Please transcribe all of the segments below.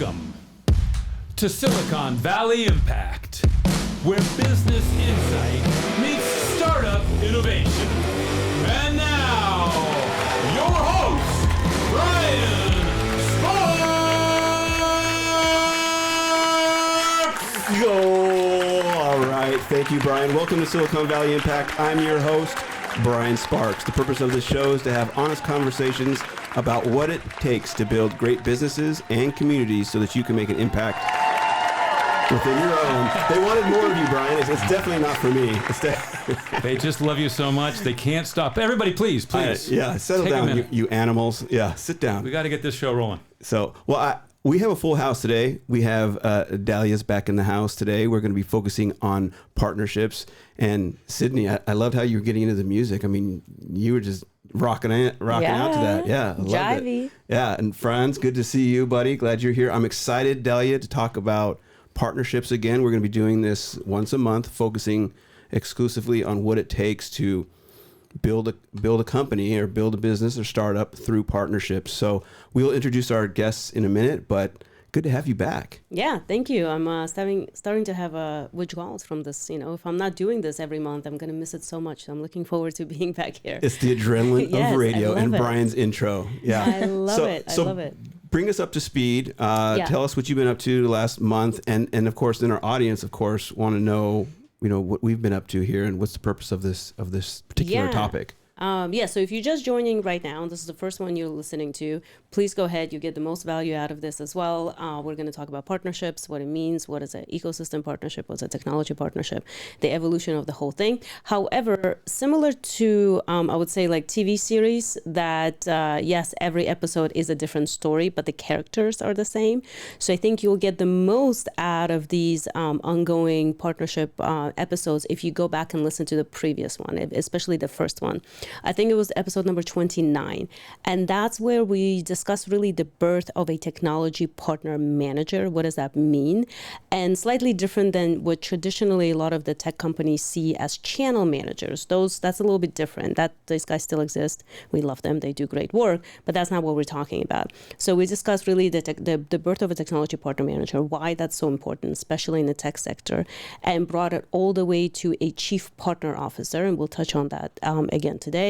Welcome to Silicon Valley Impact, where business insight meets startup innovation. And now, your host, Brian Sparks! Go! All right, thank you, Brian. Welcome to Silicon Valley Impact. I'm your host, Brian Sparks. The purpose of this show is to have honest conversations about what it takes to build great businesses and communities so that you can make an impact within your own. They wanted more of you, Brian. It's definitely not for me. They just love you so much, they can't stop. Everybody, please. Yeah, settle down, you animals. Yeah, sit down. We got to get this show rolling. So, we have a full house today. We have Delya's back in the house today. We're going to be focusing on partnerships. And Sydney, I loved how you were getting into the music. I mean, you were just rocking out to that. Yeah, I loved it. Yeah, and Franz, good to see you, buddy. Glad you're here. I'm excited, Delya, to talk about partnerships again. We're going to be doing this once a month, focusing exclusively on what it takes to build a company or build a business or startup through partnerships. So we'll introduce our guests in a minute, but good to have you back. Yeah, thank you. I'm starting to have withdrawals from this. You know, if I'm not doing this every month, I'm going to miss it so much. So I'm looking forward to being back here. It's the adrenaline Yes, of radio and it. Brian's intro. Yeah, I love it. I love it. Bring us up to speed. Tell us what you've been up to the last month, and of course, in our audience, of course, want to know, what we've been up to here and what's the purpose of this particular topic. So if you're just joining right now, this is the first one you're listening to, please go ahead. You get the most value out of this as well. We're going to talk about partnerships, what it means, what is an ecosystem partnership, what's a technology partnership, the evolution of the whole thing. However, similar to, I would say like TV series that, yes, every episode is a different story, but the characters are the same. So I think you'll get the most out of these ongoing partnership episodes if you go back and listen to the previous one, especially the first one. I think it was episode number 29. And that's where we discuss really the birth of a technology partner manager. What does that mean? And slightly different than what traditionally a lot of the tech companies see as channel managers. That's a little bit different. These guys still exist. We love them. They do great work, but that's not what we're talking about. So we discussed really the birth of a technology partner manager, why that's so important, especially in the tech sector, and brought it all the way to a chief partner officer. And we'll touch on that again today.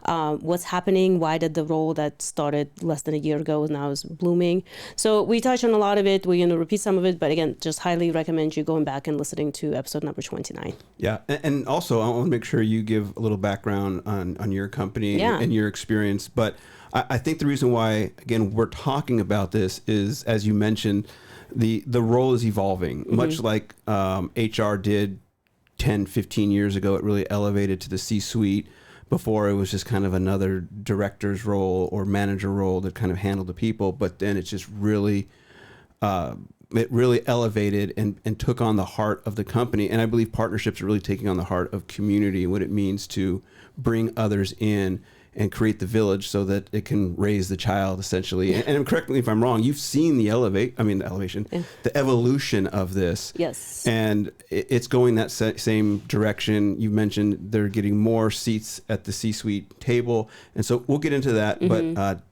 What's happening, why did the role that started less than a year ago now is blooming. So we touched on a lot of it. We're going to repeat some of it, but again, just highly recommend you going back and listening to episode number 29. Yeah, and also I want to make sure you give a little background on your company and your experience. But I think the reason why, again, we're talking about this is, as you mentioned, the role is evolving, much like HR did 10, 15 years ago. It really elevated to the C-suite. Before, it was just kind of another director's role or manager role that kind of handled the people, but then it's just really, it really elevated and took on the heart of the company. And I believe partnerships are really taking on the heart of community and what it means to bring others in and create the village so that it can raise the child, essentially. And correct me if I'm wrong, you've seen the the evolution of this. Yes. And it's going that same direction. You mentioned they're getting more seats at the C-suite table. And so we'll get into that. But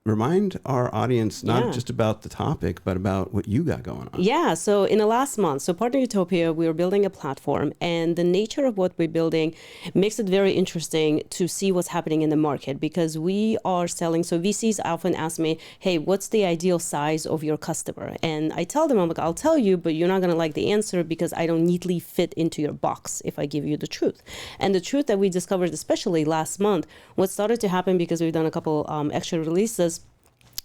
remind our audience not just about the topic, but about what you got going on. Yeah, so in the last month, Partner Utopia, we were building a platform, and the nature of what we're building makes it very interesting to see what's happening in the market, because we are selling. So VCs often ask me, hey, what's the ideal size of your customer? And I tell them, I'm like, I'll tell you, but you're not going to like the answer because I don't neatly fit into your box if I give you the truth. And the truth that we discovered, especially last month, what started to happen because we've done a couple extra releases,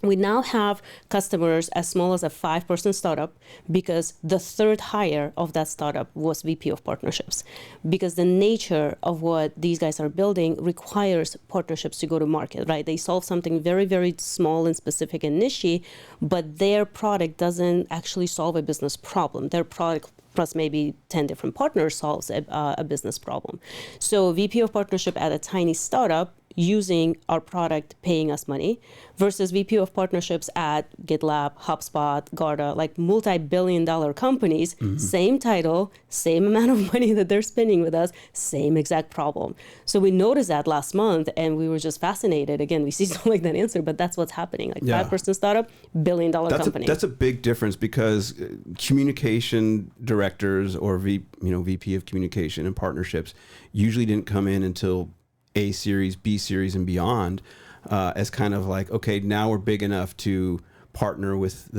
we now have customers as small as a 5-person startup because the third hire of that startup was VP of partnerships. Because the nature of what these guys are building requires partnerships to go to market, right? They solve something very, very small and specific and niche, but their product doesn't actually solve a business problem. Their product plus maybe 10 different partners solves a business problem. So VP of partnership at a tiny startup using our product, paying us money, versus VP of partnerships at GitLab, HubSpot, Garda, like multi-billion-dollar companies, same title, same amount of money that they're spending with us, same exact problem. So we noticed that last month, and we were just fascinated. Again, we see don't like that answer, but that's what's happening. Like 5-person startup, billion-dollar company. That's a big difference, because communication directors or VP of communication and partnerships usually didn't come in until A series, B series, and beyond, as kind of like, okay, now we're big enough to partner with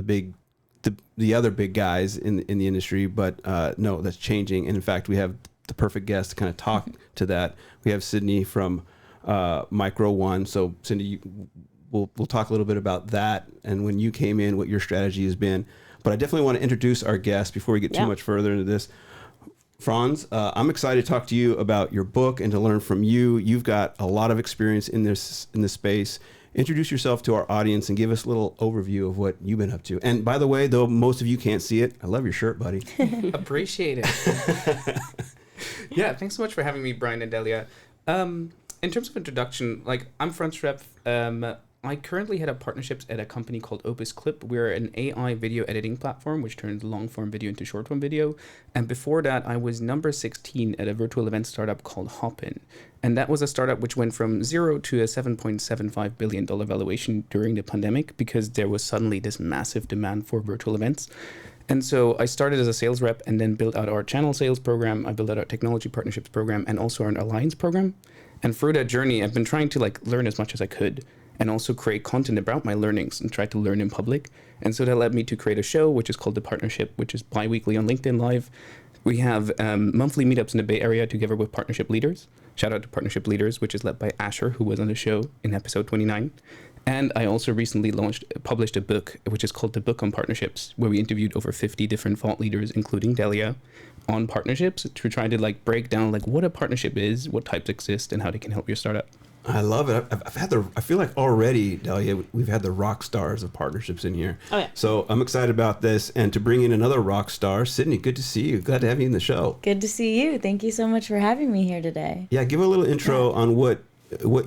the other big guys in the industry. But no, that's changing. And in fact, we have the perfect guest to kind of talk to that. We have Sydney from Micro One. So Cindy, we'll talk a little bit about that and when you came in, what your strategy has been. But I definitely want to introduce our guest before we get too much further into this. Franz, I'm excited to talk to you about your book and to learn from you. You've got a lot of experience in this space. Introduce yourself to our audience and give us a little overview of what you've been up to. And by the way, though most of you can't see it, I love your shirt, buddy. Appreciate it. Yeah, thanks so much for having me, Brian and Delya. In terms of introduction, like, I'm Franz Schrepf. I currently head up partnerships at a company called OpusClip. We're an AI video editing platform which turns long-form video into short-form video. And before that, I was number 16 at a virtual event startup called Hopin. And that was a startup which went from 0 to a $7.75 billion valuation during the pandemic, because there was suddenly this massive demand for virtual events. And so I started as a sales rep and then built out our channel sales program. I built out our technology partnerships program and also our alliance program. And through that journey, I've been trying to learn as much as I could, and also create content about my learnings and try to learn in public. And so that led me to create a show, which is called The Partnership, which is bi-weekly on LinkedIn Live. We have monthly meetups in the Bay Area together with partnership leaders. Shout out to Partnership Leaders, which is led by Asher, who was on the show in episode 29. And I also recently published a book, which is called The Book on Partnerships, where we interviewed over 50 different thought leaders, including Delya, on partnerships to try to break down what a partnership is, what types exist, and how they can help your startup. I love it. I feel like already, Delya, we've had the rock stars of partnerships in here. Oh, yeah. So I'm excited about this. And to bring in another rock star, Sydney, good to see you. Glad to have you in the show. Good to see you. Thank you so much for having me here today. Yeah, give a little intro on what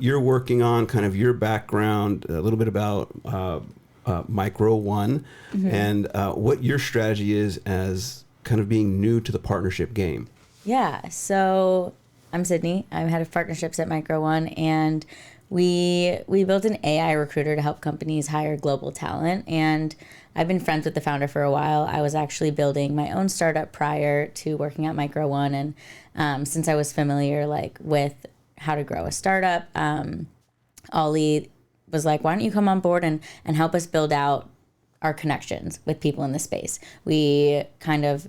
you're working on, kind of your background, a little bit about Micro One, and what your strategy is as kind of being new to the partnership game. Yeah, so I'm Sydney. I'm head of partnerships at Micro One, and we built an AI recruiter to help companies hire global talent. And I've been friends with the founder for a while. I was actually building my own startup prior to working at Micro One, and since I was familiar with how to grow a startup, Ollie was like, "Why don't you come on board and help us build out our connections with people in the space?" We kind of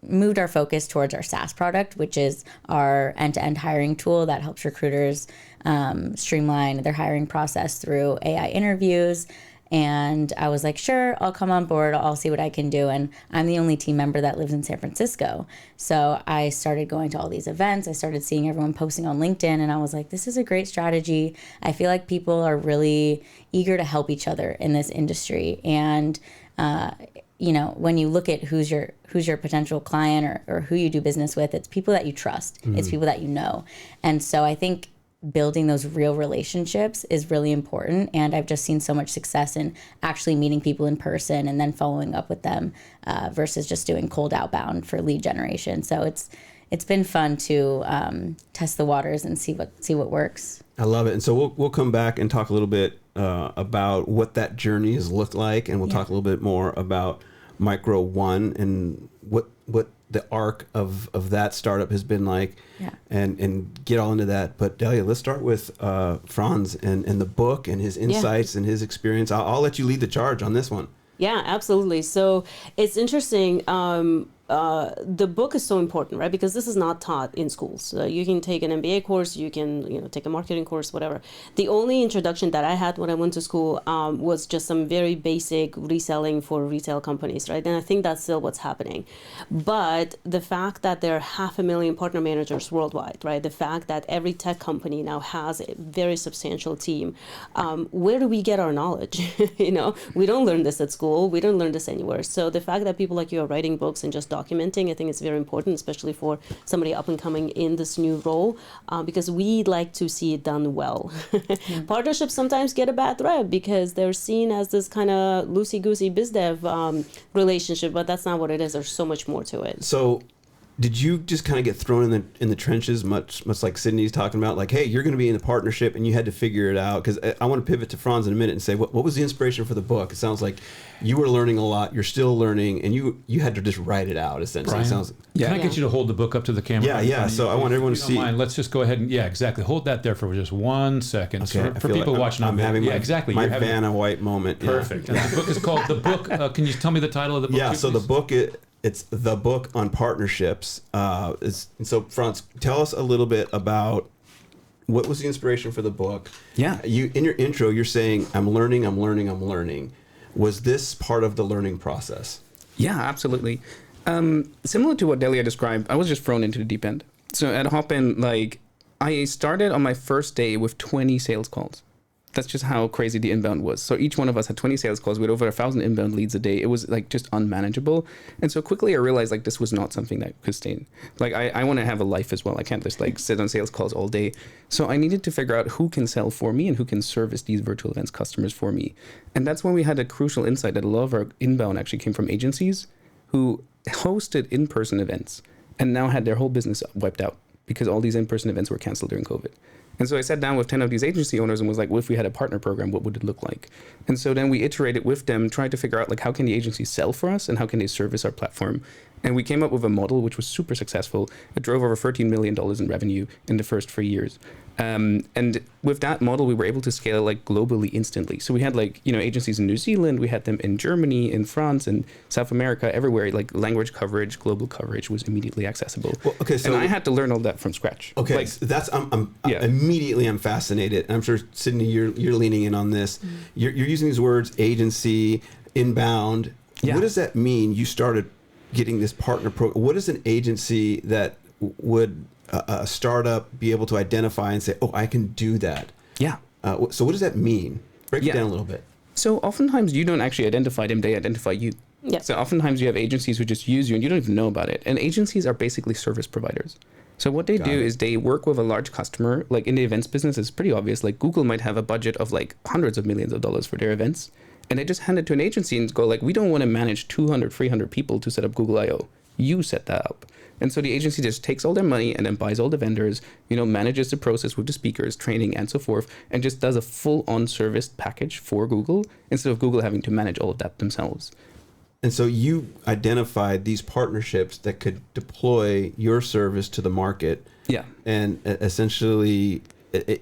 moved our focus towards our SaaS product, which is our end-to-end hiring tool that helps recruiters streamline their hiring process through AI interviews. And I was like, sure, I'll come on board. I'll see what I can do. And I'm the only team member that lives in San Francisco. So I started going to all these events. I started seeing everyone posting on LinkedIn. And I was like, this is a great strategy. I feel like people are really eager to help each other in this industry. And when you look at who's your potential client or who you do business with, it's people that you trust. It's people that you know. And so I think building those real relationships is really important. And I've just seen so much success in actually meeting people in person and then following up with them versus just doing cold outbound for lead generation. So it's been fun to test the waters and see what works. I love it. And so we'll come back and talk a little bit about what that journey has looked like, and we'll talk a little bit more about Micro One and what the arc of that startup has been like, and get all into that. But Delya, let's start with Franz and the book and his insights and his experience. I'll let you lead the charge on this one. Yeah, absolutely. So it's interesting. The book is so important, right? Because this is not taught in schools. You can take an MBA course, you can take a marketing course, whatever. The only introduction that I had when I went to school was just some very basic reselling for retail companies, right? And I think that's still what's happening. But the fact that there are 500,000 partner managers worldwide, right? The fact that every tech company now has a very substantial team. Where do we get our knowledge? We don't learn this at school. We don't learn this anywhere. So the fact that people like you are writing books and just documenting. I think it's very important, especially for somebody up and coming in this new role, because we like to see it done well. Partnerships sometimes get a bad rep because they're seen as this kind of loosey-goosey biz dev relationship, but that's not what it is. There's so much more to it. So did you just kind of get thrown in the trenches, much like Sydney's talking about, like, hey, you're going to be in a partnership and you had to figure it out? Because I want to pivot to Franz in a minute and say, what was the inspiration for the book? It sounds like you were learning a lot, you're still learning, and you had to just write it out, essentially. Brian, It sounds, can I get you to hold the book up to the camera? Yeah. So I want everyone to see. Mind, let's just go ahead and, exactly. Hold that there for just 1 second. Okay, For people like watching I'm on having video. Exactly. my Vanna White moment. Perfect. And the book is called can you tell me the title of the book? Yeah, too, so please? the book, it's the book on partnerships. And so Franz, tell us a little bit about what was the inspiration for the book. Yeah. You in your intro, you're saying, I'm learning. Was this part of the learning process? Yeah, absolutely. Similar to what Delya described, I was just thrown into the deep end. So at Hopin, I started on my first day with 20 sales calls. That's just how crazy the inbound was. So each one of us had 20 sales calls. We had over 1,000 inbound leads a day. It was just unmanageable. And so quickly I realized this was not something that could sustain. I want to have a life as well. I can't just sit on sales calls all day. So I needed to figure out who can sell for me and who can service these virtual events customers for me. And that's when we had a crucial insight that a lot of our inbound actually came from agencies who hosted in-person events and now had their whole business wiped out because all these in-person events were canceled during COVID. And so I sat down with 10 of these agency owners and was like, well, if we had a partner program, what would it look like? And so then we iterated with them, tried to figure out how can the agency sell for us and how can they service our platform? And we came up with a model which was super successful. It drove over $13 million in revenue in the first 3 years. And with that model, we were able to scale globally instantly. So we had agencies in New Zealand, we had them in Germany, in France, and South America, everywhere. Language coverage, global coverage was immediately accessible. Well, okay, so and I had to learn all that from scratch. Okay, so that's immediately I'm fascinated, and I'm sure Sydney, you're leaning in on this. Mm-hmm. You're using these words, agency, inbound. Yeah. What does that mean? You started getting this partner program. What is an agency that would a startup be able to identify and say, oh, I can do that? Yeah. So what does that mean? Break it down a little bit. So oftentimes you don't actually identify them, they identify you. Yeah. So oftentimes you have agencies who just use you and you don't even know about it. And agencies are basically service providers. So what they do is they work with a large customer. In the events business, it's pretty obvious. Google might have a budget of hundreds of millions of dollars for their events. And they just hand it to an agency and go we don't want to manage 200, 300 people to set up Google I/O. You set that up. And so the agency just takes all their money and then buys all the vendors, manages the process with the speakers, training, and so forth, and just does a full-on service package for Google instead of Google having to manage all of that themselves. And so you identified these partnerships that could deploy your service to the market. Yeah. And essentially,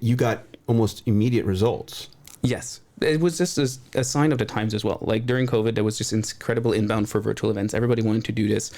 you got almost immediate results. Yes. It was just a sign of the times as well. During COVID, there was just incredible inbound for virtual events. Everybody wanted to do this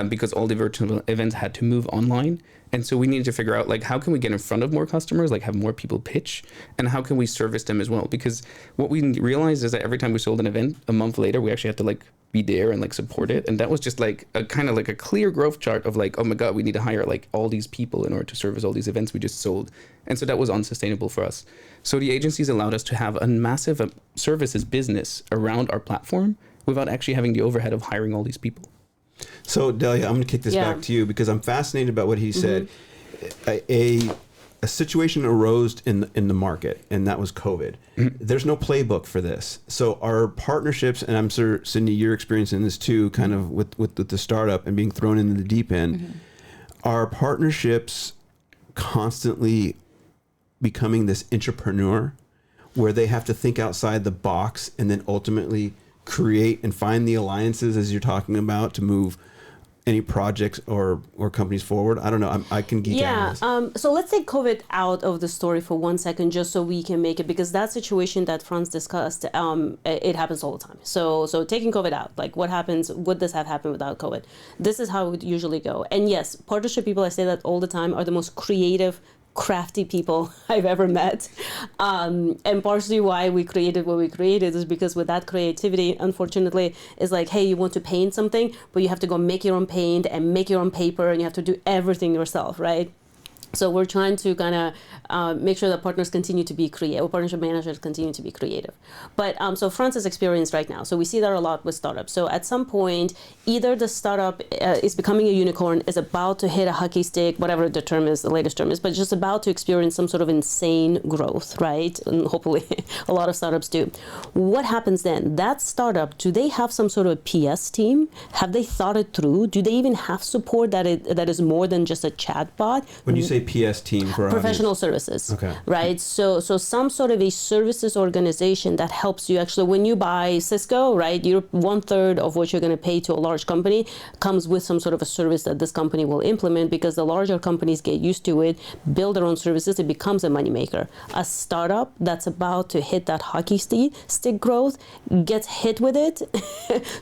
because all the virtual events had to move online. And so we needed to figure out how can we get in front of more customers, have more people pitch, and how can we service them as well? Because what we realized is that every time we sold an event, a month later, we actually had to be there and support it. And that was just a kind of a clear growth chart of oh my God, we need to hire all these people in order to service all these events we just sold. And so that was unsustainable for us. So the agencies allowed us to have a massive services business around our platform without actually having the overhead of hiring all these people. So Delya, I'm going to kick this back to you because I'm fascinated about what he said. A situation arose in the market, and that was COVID. Mm-hmm. There's no playbook for this. So our partnerships, and I'm sure, Sydney, you're experiencing this too, kind of with the startup and being thrown into the deep end. Are partnerships constantly becoming this entrepreneur where they have to think outside the box and then ultimately create and find the alliances, as you're talking about, to move any projects or companies forward? I don't know. I can geek out on this. So let's take COVID out of the story for 1 second, just so we can make it, because that situation that Franz discussed, it happens all the time. So taking COVID out, what happens? Would this have happened without COVID? This is how it would usually go. And yes, partnership people, I say that all the time, are the most creative, crafty people I've ever met. And partially why we created what we created is because with that creativity, unfortunately, is hey, you want to paint something, but you have to go make your own paint and make your own paper, and you have to do everything yourself, right? So we're trying to kind of make sure that partners continue to be creative, or partnership managers continue to be creative. But so Franz is experienced right now. So we see that a lot with startups. So at some point, either the startup is becoming a unicorn, is about to hit a hockey stick, whatever the term is, the latest term is, but just about to experience some sort of insane growth, right? And hopefully a lot of startups do. What happens then? That startup, do they have some sort of PS team? Have they thought it through? Do they even have support that is more than just a chatbot? When you say PS team for professional services, okay, right? So some sort of a services organization that helps you. Actually, when you buy Cisco, right, you're 1/3 of what you're going to pay to a large company comes with some sort of a service that this company will implement, because the larger companies get used to it, build their own services, it becomes a moneymaker. A startup that's about to hit that hockey stick growth gets hit with it.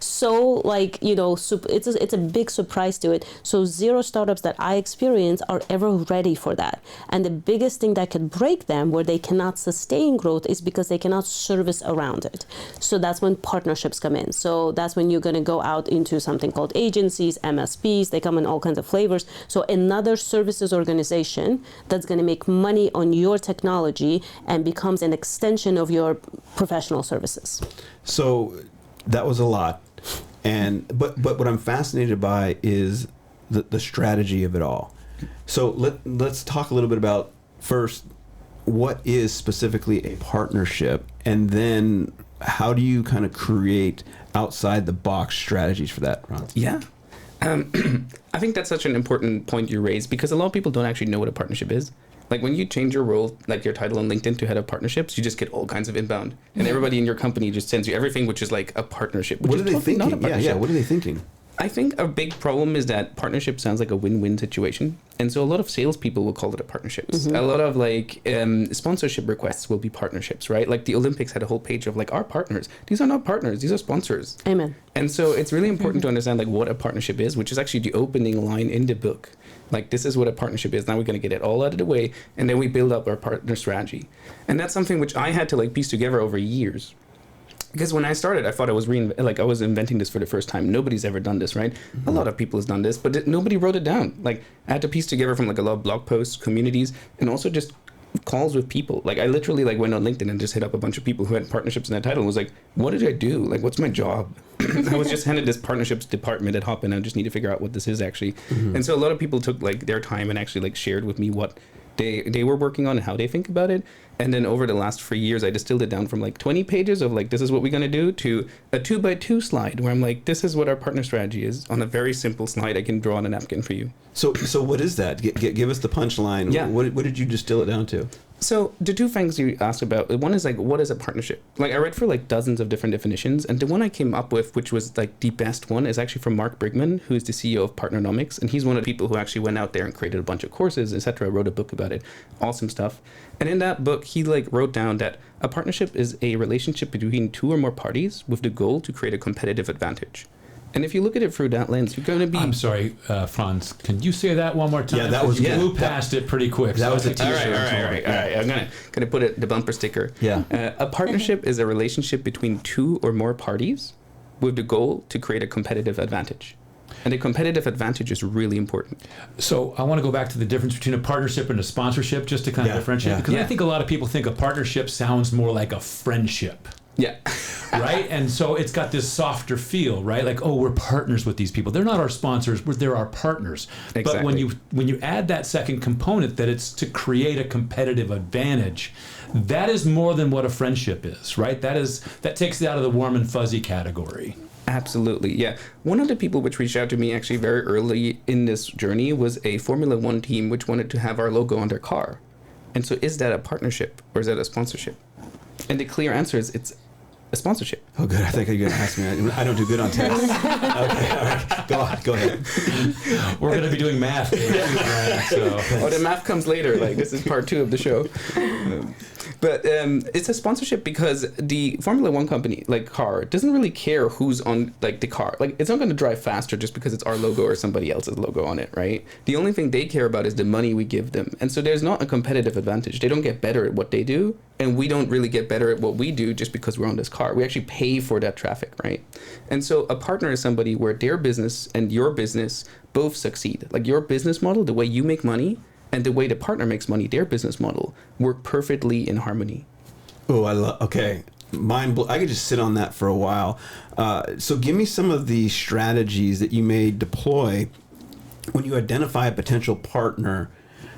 So like, you know, it's a big surprise to it. So zero startups that I experience are ever ready for that. And the biggest thing that could break them, where they cannot sustain growth, is because they cannot service around it. So that's when partnerships come in. So that's when you're going to go out into something called agencies, MSPs. They come in all kinds of flavors. So another services organization that's going to make money on your technology and becomes an extension of your professional services. So that was a lot. And but what I'm fascinated by is the strategy of it all. So let's talk a little bit about, first, what is specifically a partnership, and then how do you kind of create outside the box strategies for that, Franz? Yeah. I think that's such an important point you raised, because a lot of people don't actually know what a partnership is. Like when you change your role, like your title on LinkedIn to head of partnerships, you just get all kinds of inbound, and everybody in your company just sends you everything, which is like a partnership. What are they thinking? Yeah. What are they thinking? I think a big problem is that partnership sounds like a win-win situation. And so a lot of salespeople will call it a partnership. Mm-hmm. A lot of like sponsorship requests will be partnerships, right? Like the Olympics had a whole page of like, our partners. These are not partners, these are sponsors. Amen. And so it's really important to understand like what a partnership is, which is actually the opening line in the book. Like, this is what a partnership is. Now we're going to get it all out of the way, and then we build up our partner strategy. And that's something which I had to like piece together over years. Because when I started, I thought I was inventing this for the first time. Nobody's ever done this, right? Mm-hmm. A lot of people has done this, but nobody wrote it down. Like, I had to piece together from like a lot of blog posts, communities, and also just calls with people. Like, I literally like went on LinkedIn and just hit up a bunch of people who had partnerships in that title and was like, what did I do? Like, what's my job? I was just handed this partnerships department at Hopin, and I just need to figure out what this is actually. Mm-hmm. And so a lot of people took like their time and actually like shared with me what they were working on and how they think about it. And then over the last 3 years, I distilled it down from like 20 pages of like, this is what we're going to do, to a 2x2 slide where I'm like, this is what our partner strategy is, on a very simple slide I can draw on a napkin for you. So what is that? Give us the punchline. Yeah. What did you distill it down to? So the two things you asked about, one is like, what is a partnership? Like, I read for like dozens of different definitions, and the one I came up with, which was like the best one, is actually from Mark Brigman, who's the CEO of Partnernomics, and he's one of the people who actually went out there and created a bunch of courses, etc. Wrote a book about it. Awesome stuff. And in that book, he like wrote down that a partnership is a relationship between two or more parties with the goal to create a competitive advantage. And if you look at it through that lens, you're going to be... I'm sorry, Franz. Can you say that one more time? Yeah, that was you blew past it pretty quick. That was a t-shirt. All right. I'm gonna put it the bumper sticker. Yeah. A partnership is a relationship between two or more parties with the goal to create a competitive advantage. And a competitive advantage is really important. So I want to go back to the difference between a partnership and a sponsorship, just to kind of differentiate. Because I think a lot of people think a partnership sounds more like a friendship. Yeah. Right? And so it's got this softer feel, right? Like, oh, we're partners with these people. They're not our sponsors, they're our partners. Exactly. But when you add that second component, that it's to create a competitive advantage, that is more than what a friendship is, right? That takes it out of the warm and fuzzy category. Absolutely, yeah. One of the people which reached out to me actually very early in this journey was a Formula One team which wanted to have our logo on their car. And so is that a partnership or is that a sponsorship? And the clear answer is it's a sponsorship. Oh, good. I think you're going to ask me. I don't do good on text. Okay, all right. Go ahead. We're going to be doing math. Oh, the math comes later. Like, this is part 2 of the show. But it's a sponsorship because the Formula One company, like car, doesn't really care who's on like the car. Like, it's not going to drive faster just because it's our logo or somebody else's logo on it, right? The only thing they care about is the money we give them. And so there's not a competitive advantage. They don't get better at what they do, and we don't really get better at what we do just because we're on this car. We actually pay for that traffic, right? And so a partner is somebody where their business and your business both succeed. Like, your business model, the way you make money, and the way the partner makes money, their business model, work perfectly in harmony. Oh, okay. I could just sit on that for a while. So give me some of the strategies that you may deploy when you identify a potential partner.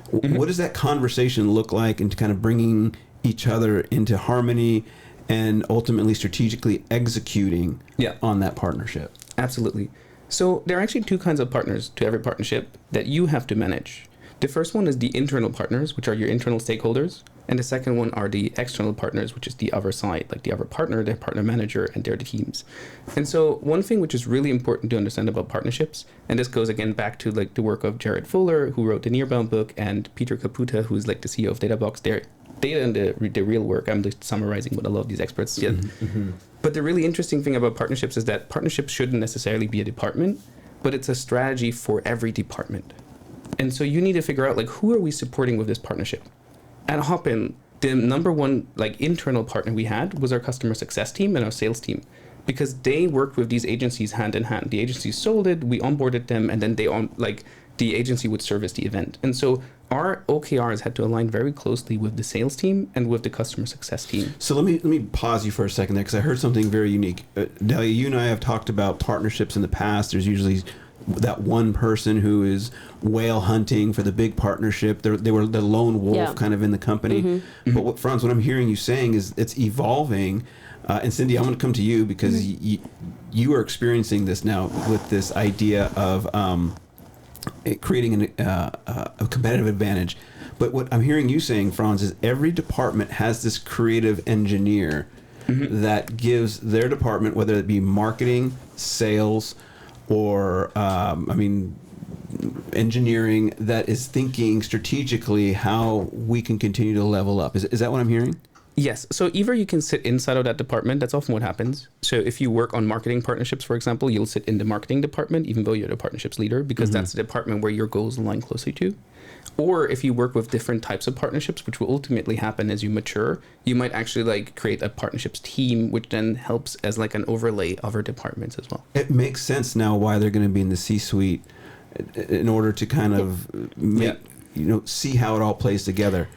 What does that conversation look like into kind of bringing each other into harmony and ultimately strategically executing on that partnership? Absolutely. So there are actually two kinds of partners to every partnership that you have to manage. The first one is the internal partners, which are your internal stakeholders. And the second one are the external partners, which is the other side, like the other partner, their partner manager, and their teams. And so one thing which is really important to understand about partnerships, and this goes again back to like the work of Jared Fuller, who wrote the Nearbound book, and Peter Caputa, who's like the CEO of Databox, their data and the real work. I'm just summarizing what a lot of these experts did. But the really interesting thing about partnerships is that partnerships shouldn't necessarily be a department, but it's a strategy for every department. And so you need to figure out like, who are we supporting with this partnership? At Hopin, the number one like internal partner we had was our customer success team and our sales team, because they worked with these agencies hand in hand. The agencies sold it, we onboarded them, and then the agency would service the event. And so our OKRs had to align very closely with the sales team and with the customer success team. So let me pause you for a second there, because I heard something very unique. Delya, you and I have talked about partnerships in the past. There's usually that one person who is whale hunting for the big partnership. They were the lone wolf kind of in the company. But Franz, what I'm hearing you saying is it's evolving. And Cindy, I'm going to come to you because you are experiencing this now with this idea of creating a competitive advantage. But what I'm hearing you saying, Franz, is every department has this creative engineer that gives their department, whether it be marketing, sales, or engineering, that is thinking strategically how we can continue to level up. Is that what I'm hearing? Yes. So either you can sit inside of that department. That's often what happens. So if you work on marketing partnerships, for example, you'll sit in the marketing department, even though you're the partnerships leader, because that's the department where your goals align closely to. Or if you work with different types of partnerships, which will ultimately happen as you mature, you might actually like create a partnerships team, which then helps as like an overlay of our departments as well. It makes sense now why they're going to be in the C-suite in order to kind of make, see how it all plays together.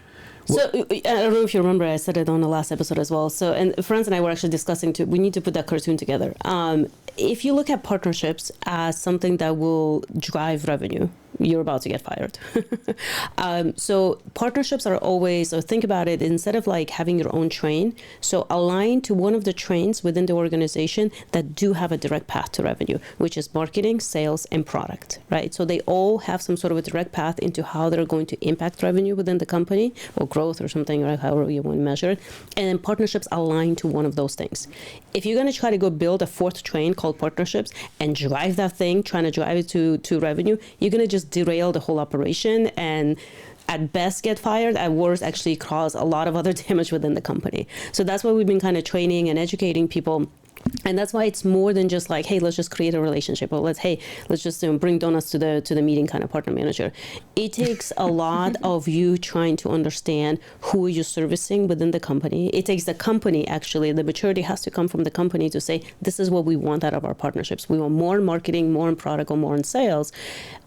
So I don't know if you remember, I said it on the last episode as well. So, and Franz and I were actually discussing we need to put that cartoon together. If you look at partnerships as something that will drive revenue, you're about to get fired. So partnerships are always, or think about it, instead of like having your own train, so align to one of the trains within the organization that do have a direct path to revenue, which is marketing, sales, and product, right? So they all have some sort of a direct path into how they're going to impact revenue within the company, or growth or something, or however you want to measure it. And then partnerships align to one of those things. If you're going to try to go build a fourth train called partnerships and drive that thing, trying to drive it to revenue, you're going to just derail the whole operation and at best get fired, at worst actually cause a lot of other damage within the company. So that's why we've been kind of training and educating people. And that's why it's more than just like, hey, let's just create a relationship, or let's just bring donuts to the meeting kind of partner manager. It takes a lot of you trying to understand who you're servicing within the company. It takes the company, actually, the maturity has to come from the company to say, this is what we want out of our partnerships. We want more in marketing, more in product, or more in sales.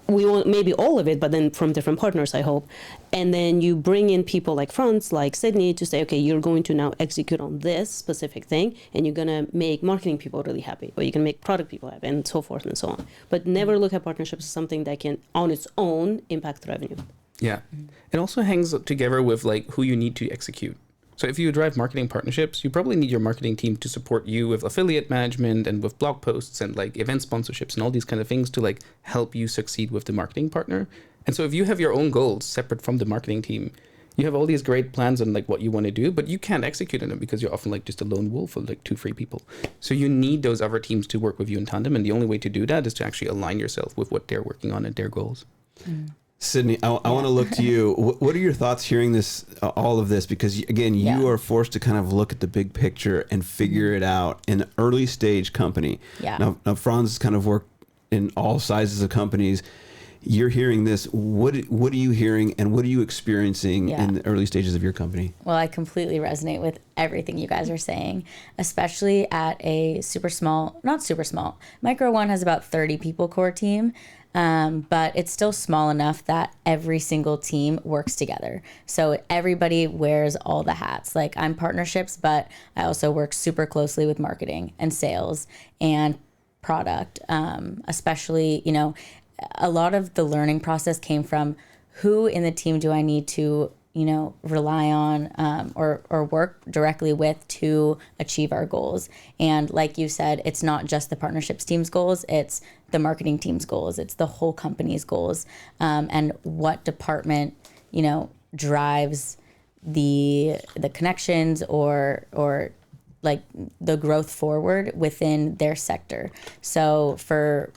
We want maybe all of it, but then from different partners, I hope. And then you bring in people like Franz, like Sydney, to say, okay, you're going to now execute on this specific thing, and you're going to make marketing people really happy, or you can make product people happy, and so forth and so on. But never look at partnerships as something that can, on its own, impact revenue. Yeah. It also hangs together with like who you need to execute. So if you drive marketing partnerships, you probably need your marketing team to support you with affiliate management and with blog posts and like event sponsorships and all these kind of things to like help you succeed with the marketing partner. And so if you have your own goals separate from the marketing team, you have all these great plans on like what you want to do, but you can't execute on them because you're often like just a lone wolf of like 2-3 people. So you need those other teams to work with you in tandem. And the only way to do that is to actually align yourself with what they're working on and their goals. Sydney, I want to look to you. What are your thoughts hearing this, all of this? Because again, you are forced to kind of look at the big picture and figure it out in an early stage company. Now Franz has kind of worked in all sizes of companies. You're hearing this. What are you hearing, and what are you experiencing in the early stages of your company? Well, I completely resonate with everything you guys are saying, especially at a not super small. Micro One has about 30 people core team. but it's still small enough that every single team works together. So everybody wears all the hats. Like I'm partnerships, but I also work super closely with marketing and sales and product. Especially, you know, a lot of the learning process came from who in the team do I need to, you know, rely on or work directly with to achieve our goals. And like you said, it's not just the partnerships team's goals, it's the marketing team's goals, it's the whole company's goals, and what department, you know, drives the connections or like the growth forward within their sector. So for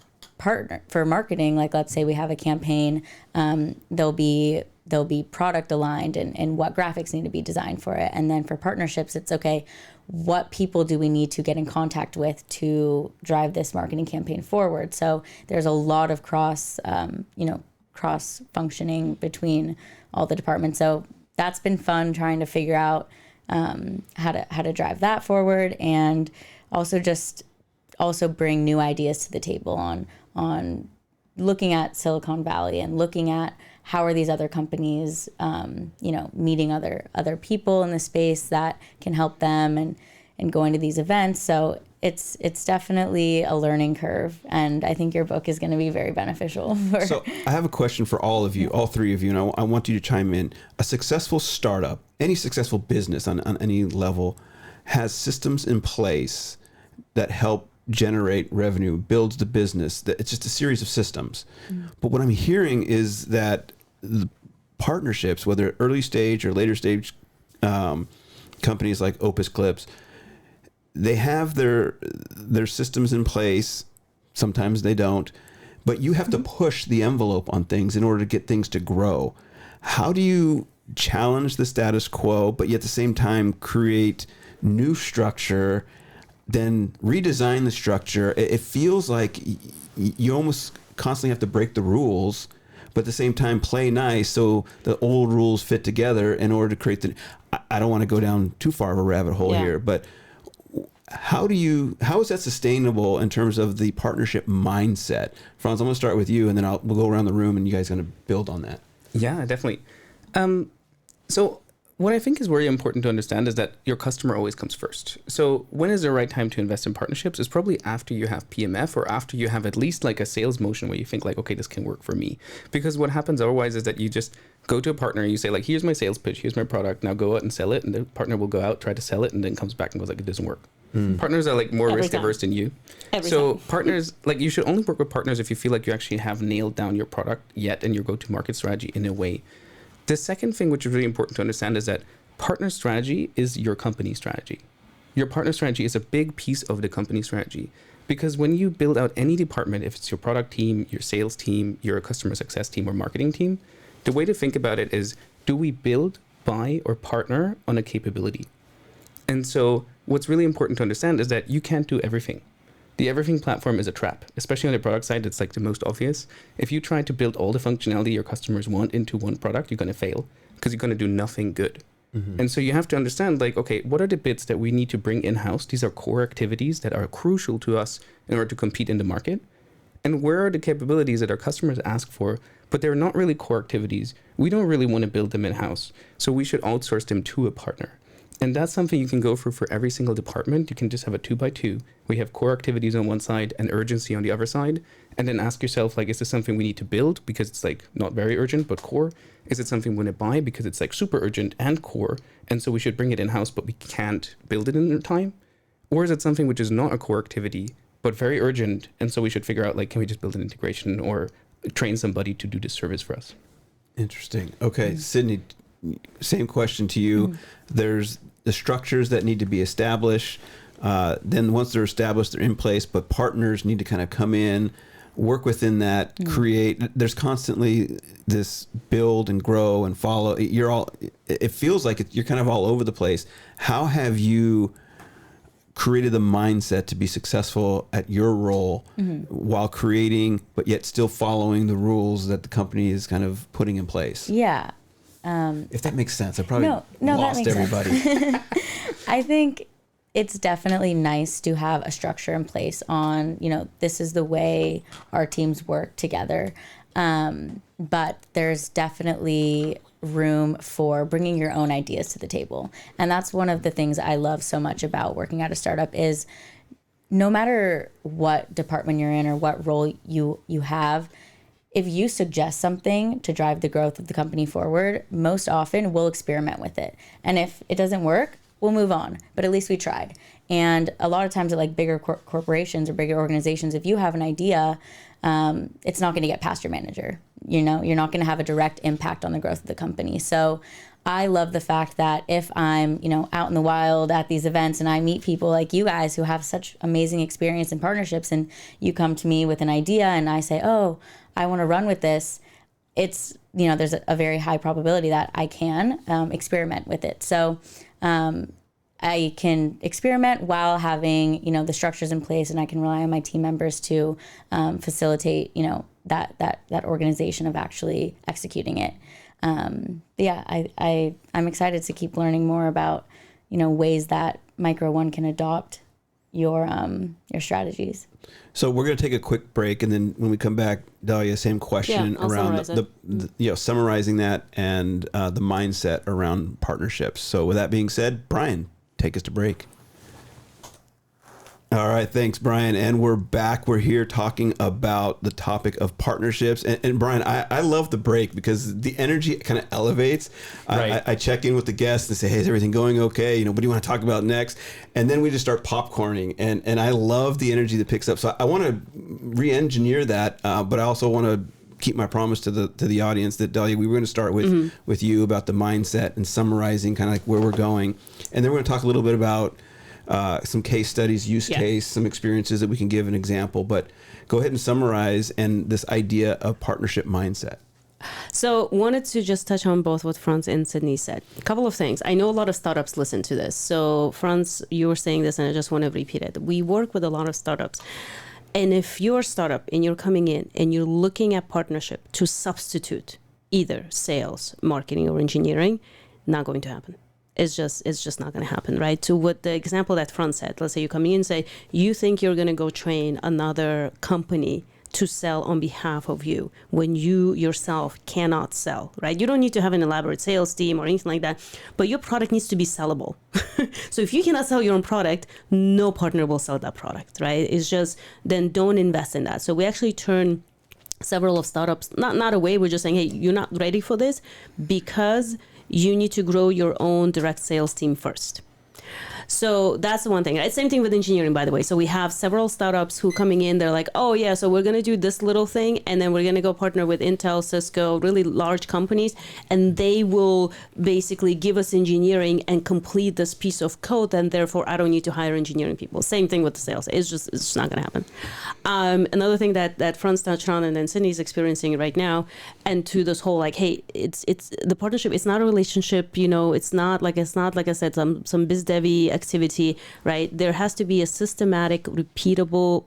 marketing, like let's say we have a campaign, there'll be product aligned and what graphics need to be designed for it. And then for partnerships, it's okay, what people do we need to get in contact with to drive this marketing campaign forward? So there's a lot of cross functioning between all the departments. So that's been fun trying to figure out how to drive that forward, and also bring new ideas to the table on looking at Silicon Valley and looking at how are these other companies, meeting other people in the space that can help them and going to these events. So it's definitely a learning curve, and I think your book is going to be very beneficial. So I have a question for all of you, all three of you, and I want you to chime in. A successful startup, any successful business on any level, has systems in place that help generate revenue, builds the business. It's just a series of systems. But what I'm hearing is that the partnerships, whether early stage or later stage companies like OpusClips, they have their systems in place. Sometimes they don't, but you have to push the envelope on things in order to get things to grow. How do you challenge the status quo, but yet at the same time create new structure, then redesign the structure? It feels like you almost constantly have to break the rules, but at the same time play nice so the old rules fit together in order to create I don't want to go down too far of a rabbit hole here, but how is that sustainable in terms of the partnership mindset? Franz, I'm going to start with you, and then we'll go around the room, and you guys are going to build on that. Yeah, definitely. So what I think is very important to understand is that your customer always comes first. So when is the right time to invest in partnerships? Is probably after you have PMF, or after you have at least like a sales motion where you think like, okay, this can work for me. Because what happens otherwise is that you just go to a partner, you say like, here's my sales pitch, here's my product, now go out and sell it. And the partner will go out, try to sell it, and then comes back and goes like, it doesn't work. Partners are like more risk averse than you. Partners, like you should only work with partners if you feel like you actually have nailed down your product yet and your go-to-market strategy in a way. The second thing which is really important to understand is that partner strategy is your company strategy. Your partner strategy is a big piece of the company strategy, because when you build out any department, if it's your product team, your sales team, your customer success team, or marketing team, the way to think about it is, do we build, buy, or partner on a capability? And so what's really important to understand is that you can't do everything. The everything platform is a trap, especially on the product side. It's like the most obvious. If you try to build all the functionality your customers want into one product, you're going to fail because you're going to do nothing good. And so you have to understand, like, okay, what are the bits that we need to bring in-house? These are core activities that are crucial to us in order to compete in the market. And where are the capabilities that our customers ask for, but they're not really core activities? We don't really want to build them in-house. So we should outsource them to a partner. And that's something you can go through for every single department. You can just have a 2x2. We have core activities on one side and urgency on the other side. And then ask yourself, like, is this something we need to build because it's like not very urgent, but core? Is it something we want to buy because it's like super urgent and core, and so we should bring it in-house, but we can't build it in time? Or is it something which is not a core activity, but very urgent, and so we should figure out, like, can we just build an integration or train somebody to do this service for us? Interesting. Okay, Sydney, same question to you. There's the structures that need to be established. Then once they're established, they're in place, but partners need to kind of come in, work within that, create. There's constantly this build and grow and follow. It feels like you're kind of all over the place. How have you created the mindset to be successful at your role while creating, but yet still following the rules that the company is kind of putting in place? Yeah. If that makes sense. I probably no, lost that makes everybody. Sense. I think it's definitely nice to have a structure in place on, this is the way our teams work together. But there's definitely room for bringing your own ideas to the table. And that's one of the things I love so much about working at a startup is no matter what department you're in or what role you have, if you suggest something to drive the growth of the company forward, most often we'll experiment with it. And if it doesn't work, we'll move on, but at least we tried. And a lot of times at like bigger corporations or bigger organizations, if you have an idea, it's not going to get past your manager. You're not going to have a direct impact on the growth of the company. So I love the fact that if I'm, out in the wild at these events and I meet people like you guys who have such amazing experience in partnerships, and you come to me with an idea and I say, oh, I want to run with this, it's, there's a very high probability that I can experiment with it. So I can experiment while having, the structures in place, and I can rely on my team members to facilitate, that organization of actually executing it. I'm excited to keep learning more about, ways that Micro One can adopt your strategies. So we're going to take a quick break, and then when we come back, Delya, same question around summarizing that and the mindset around partnerships. So with that being said, Brian, take us to break. All right, thanks, Brian. And we're back. We're here talking about the topic of partnerships. And Brian, I love the break because the energy kind of elevates. Right. I check in with the guests and say, hey, is everything going okay? What do you want to talk about next? And then we just start popcorning. And I love the energy that picks up. So I want to re-engineer that, but I also want to keep my promise to the audience that, Delya, we were going to start with you about the mindset and summarizing kind of like where we're going. And then we're going to talk a little bit about some case studies, use case, some experiences that we can give an example, but go ahead and summarize and this idea of partnership mindset. So wanted to just touch on both what Franz and Sydney said. A couple of things. I know a lot of startups listen to this. So Franz, you were saying this and I just want to repeat it. We work with a lot of startups. And if you're a startup and you're coming in and you're looking at partnership to substitute either sales, marketing, or engineering, not going to happen. It's just not going to happen, right? To what the example that Franz said, let's say you come in and say, you think you're going to go train another company to sell on behalf of you when you yourself cannot sell, right? You don't need to have an elaborate sales team or anything like that, but your product needs to be sellable. So if you cannot sell your own product, no partner will sell that product, right? It's just, then don't invest in that. So we actually turn several of startups, not away, we're just saying, hey, you're not ready for this because you need to grow your own direct sales team first. So that's the one thing, right? Same thing with engineering, by the way. So we have several startups who coming in, they're like, oh yeah, so we're going to do this little thing, and then we're going to go partner with Intel, Cisco, really large companies, and they will basically give us engineering and complete this piece of code, and therefore I don't need to hire engineering people. Same thing with the sales. It's just not going to happen. Another thing that Franz touched on, and then Sydney's experiencing right now, and to this whole like, hey, it's the partnership. It's not a relationship, It's not like I said, some biz devy activity, right? There has to be a systematic, repeatable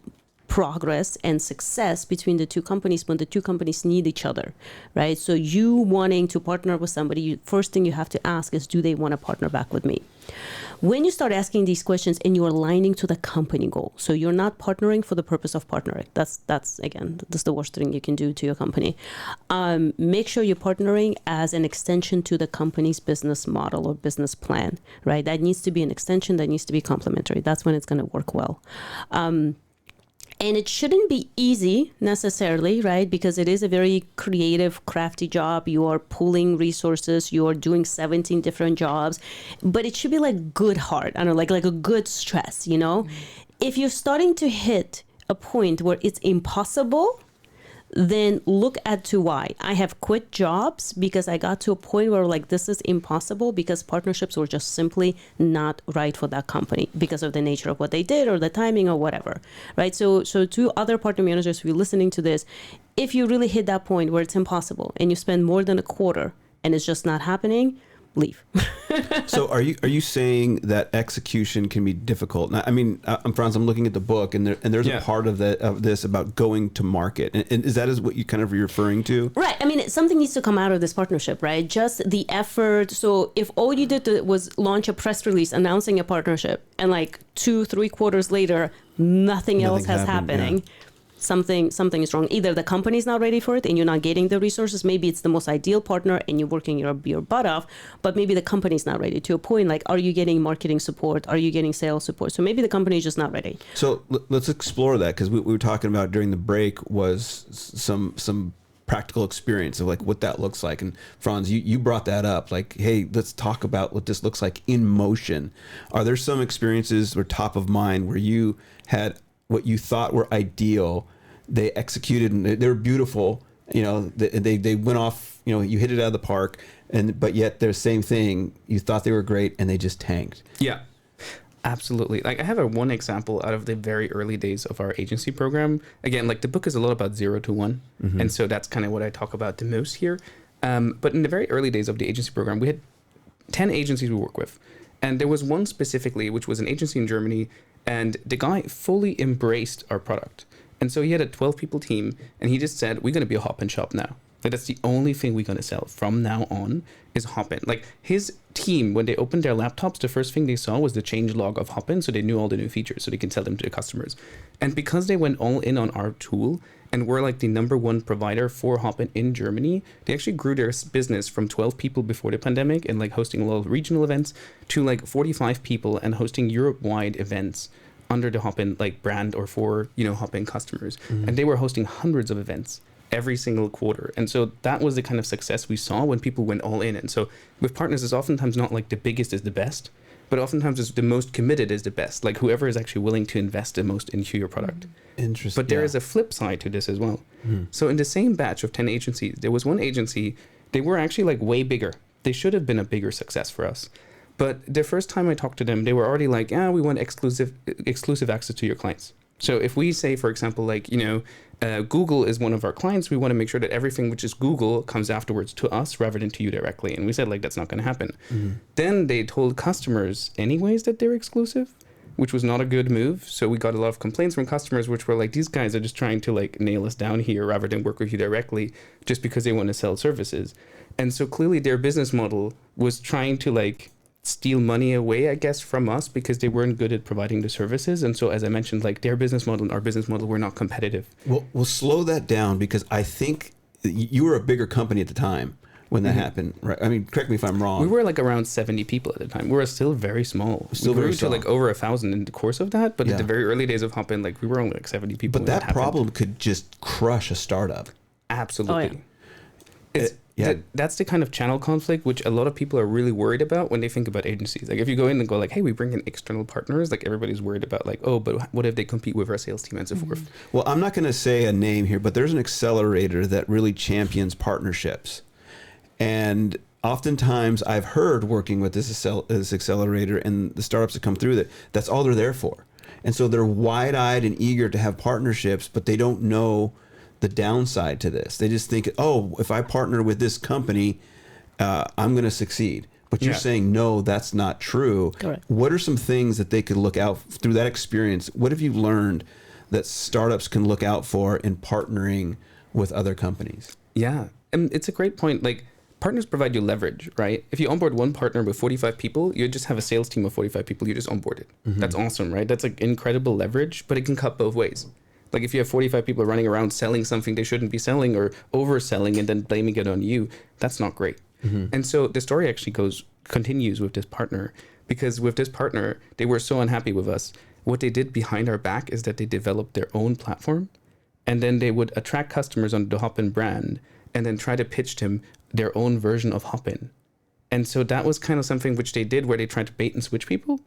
progress and success between the two companies when the two companies need each other, right? So you wanting to partner with somebody, first thing you have to ask is, do they want to partner back with me? When you start asking these questions and you're aligning to the company goal, so you're not partnering for the purpose of partnering. That's again, that's the worst thing you can do to your company. Make sure you're partnering as an extension to the company's business model or business plan, right? That needs to be an extension, that needs to be complementary. That's when it's going to work well. And it shouldn't be easy necessarily, right? Because it is a very creative, crafty job. You are pulling resources. You are doing 17 different jobs. But it should be like good hard. I don't know, like a good stress, Mm-hmm. If you're starting to hit a point where it's impossible, then look at to why. I have quit jobs because I got to a point where like this is impossible because partnerships were just simply not right for that company because of the nature of what they did or the timing or whatever, right? So to other partner managers who are listening to this, if you really hit that point where it's impossible and you spend more than a quarter and it's just not happening, leave. So are you saying that execution can be difficult? Now, I mean, I'm Franz. I'm looking at the book, and there's a part of this about going to market, and is that what you kind of referring to? Right. I mean, something needs to come out of this partnership, right? Just the effort. So if all you did was launch a press release announcing a partnership, and like 2-3 quarters later, nothing else has happening. Yeah. Something is wrong. Either the company's not ready for it and you're not getting the resources. Maybe it's the most ideal partner and you're working your butt off, but maybe the company's not ready. To a point, like, are you getting marketing support? Are you getting sales support? So maybe the company is just not ready. So let's explore that, because we were talking about during the break was some practical experience of like what that looks like. And Franz, you brought that up, like, hey, let's talk about what this looks like in motion. Are there some experiences or top of mind where you had what you thought were ideal, they executed and they were beautiful, they went off, you hit it out of the park, but yet they're the same thing, you thought they were great and they just tanked? Yeah, absolutely. Like, I have one example out of the very early days of our agency program. Again, like, the book is a lot about 0 to 1. Mm-hmm. And so that's kind of what I talk about the most here. But in the very early days of the agency program, we had 10 agencies we work with. And there was one specifically, which was an agency in Germany, and the guy fully embraced our product. And so he had a 12-people team, and he just said, we're going to be a Hopin shop now. Like, that's the only thing we're going to sell from now on is Hopin. Like, his team, when they opened their laptops, the first thing they saw was the change log of Hopin, so they knew all the new features, so they can sell them to the customers. And because they went all in on our tool, and we're like the #1 provider for Hopin in Germany, they actually grew their business from 12 people before the pandemic and like hosting a lot of regional events to like 45 people and hosting Europe-wide events under the Hopin like brand or for, Hopin customers. Mm-hmm. And they were hosting hundreds of events every single quarter. And so that was the kind of success we saw when people went all in. And so with partners, it's oftentimes not like the biggest is the best, but oftentimes it's the most committed is the best. Like, whoever is actually willing to invest the most into your product. Interesting. But there is a flip side to this as well. So in the same batch of 10 agencies, there was one agency, they were actually like way bigger. They should have been a bigger success for us. But the first time I talked to them, they were already like, we want exclusive access to your clients. So if we say, for example, like, Google is one of our clients, we want to make sure that everything which is Google comes afterwards to us rather than to you directly. And we said, like, that's not going to happen. Mm-hmm. Then they told customers anyways that they're exclusive, which was not a good move. So we got a lot of complaints from customers, which were like, these guys are just trying to like nail us down here rather than work with you directly just because they want to sell services. And so clearly their business model was trying to like steal money away, I guess, from us because they weren't good at providing the services. And so, as I mentioned, like, their business model and our business model were not competitive. Well, we'll slow that down, because I think you were a bigger company at the time when that happened, right? I mean, correct me if I'm wrong. We were like around 70 people at the time. We were still very small. We grew to like over 1,000 in the course of that. But at the very early days of Hopin, like, we were only like 70 people. But that problem could just crush a startup. Absolutely. That's the kind of channel conflict which a lot of people are really worried about when they think about agencies. Like, if you go in and go like, hey, we bring in external partners, like, everybody's worried about like, oh, but what if they compete with our sales team and so forth? Well, I'm not going to say a name here, but there's an accelerator that really champions partnerships. And oftentimes I've heard, working with this accelerator and the startups that come through, that's all they're there for. And so they're wide-eyed and eager to have partnerships, but they don't know the downside to this. They just think, oh, if I partner with this company, I'm going to succeed. But you're saying, no, that's not true. Correct. What are some things that they could look out through that experience? What have you learned that startups can look out for in partnering with other companies? Yeah, and it's a great point. Like, partners provide you leverage, right? If you onboard one partner with 45 people, you just have a sales team of 45 people you just onboarded. Mm-hmm. That's awesome, right? That's like incredible leverage, but it can cut both ways. Like, if you have 45 people running around selling something they shouldn't be selling or overselling and then blaming it on you, that's not great. Mm-hmm. And so the story actually continues with this partner, because with this partner, they were so unhappy with us. What they did behind our back is that they developed their own platform, and then they would attract customers under the Hopin brand and then try to pitch them their own version of Hopin. And so that was kind of something which they did, where they tried to bait and switch people.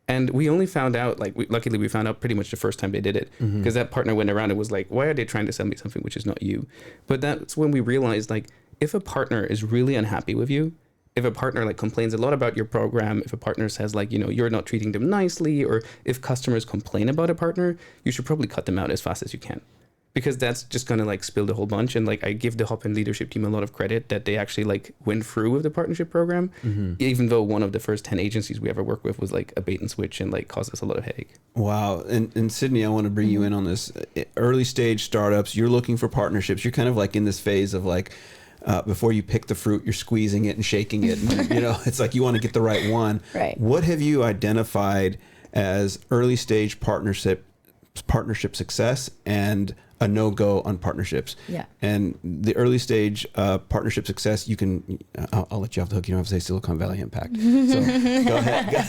And we only found out, luckily we found out pretty much the first time they did it, because that partner went around and was like, why are they trying to sell me something which is not you? But that's when we realized, like, if a partner is really unhappy with you, if a partner like complains a lot about your program, if a partner says like, you're not treating them nicely, or if customers complain about a partner, you should probably cut them out as fast as you can. because that's just gonna like spill the whole bunch. And like I give the Hopin leadership team a lot of credit that they actually like went through with the partnership program, even though one of the first 10 agencies we ever worked with was like a bait and switch and like caused us a lot of headache. Wow. And Sydney, I want to bring you in on this. Early stage startups, you're looking for partnerships. You're kind of like in this phase of like, before you pick the fruit, you're squeezing it and shaking it. And, you know, it's like you want to get the right one. Right. What have you identified as early stage partnership success and a no-go on partnerships? Yeah. And the early stage partnership success, you can, I'll let you off the hook. You don't have to say Silicon Valley impact. So go ahead.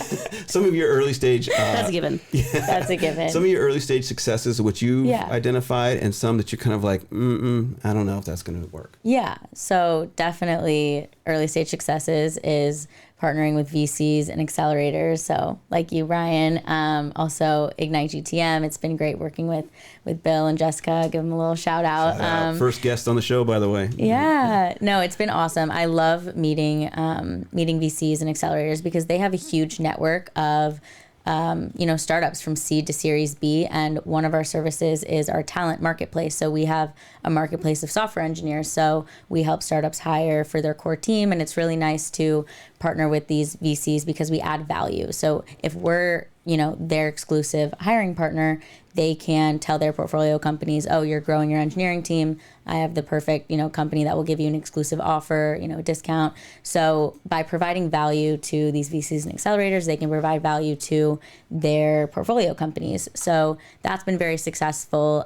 Some of your early stage. That's a given. Yeah. That's a given. Some of your early stage successes, which you've identified, and some that you're kind of like, I don't know if that's going to work. Yeah. So definitely early stage successes is partnering with VCs and accelerators. So like you, Ryan, also Ignite GTM. It's been great working with Bill and Jessica. Give them a little shout out. First guest on the show, by the way. Yeah, no, it's been awesome. I love meeting VCs and accelerators because they have a huge network of startups from seed to Series B. And one of our services is our talent marketplace. So we have a marketplace of software engineers. So we help startups hire for their core team. And it's really nice to partner with these VCs because we add value. So if we're, their exclusive hiring partner, they can tell their portfolio companies, oh, you're growing your engineering team. I have the perfect, company that will give you an exclusive offer, a discount. So by providing value to these VCs and accelerators, they can provide value to their portfolio companies. So that's been very successful.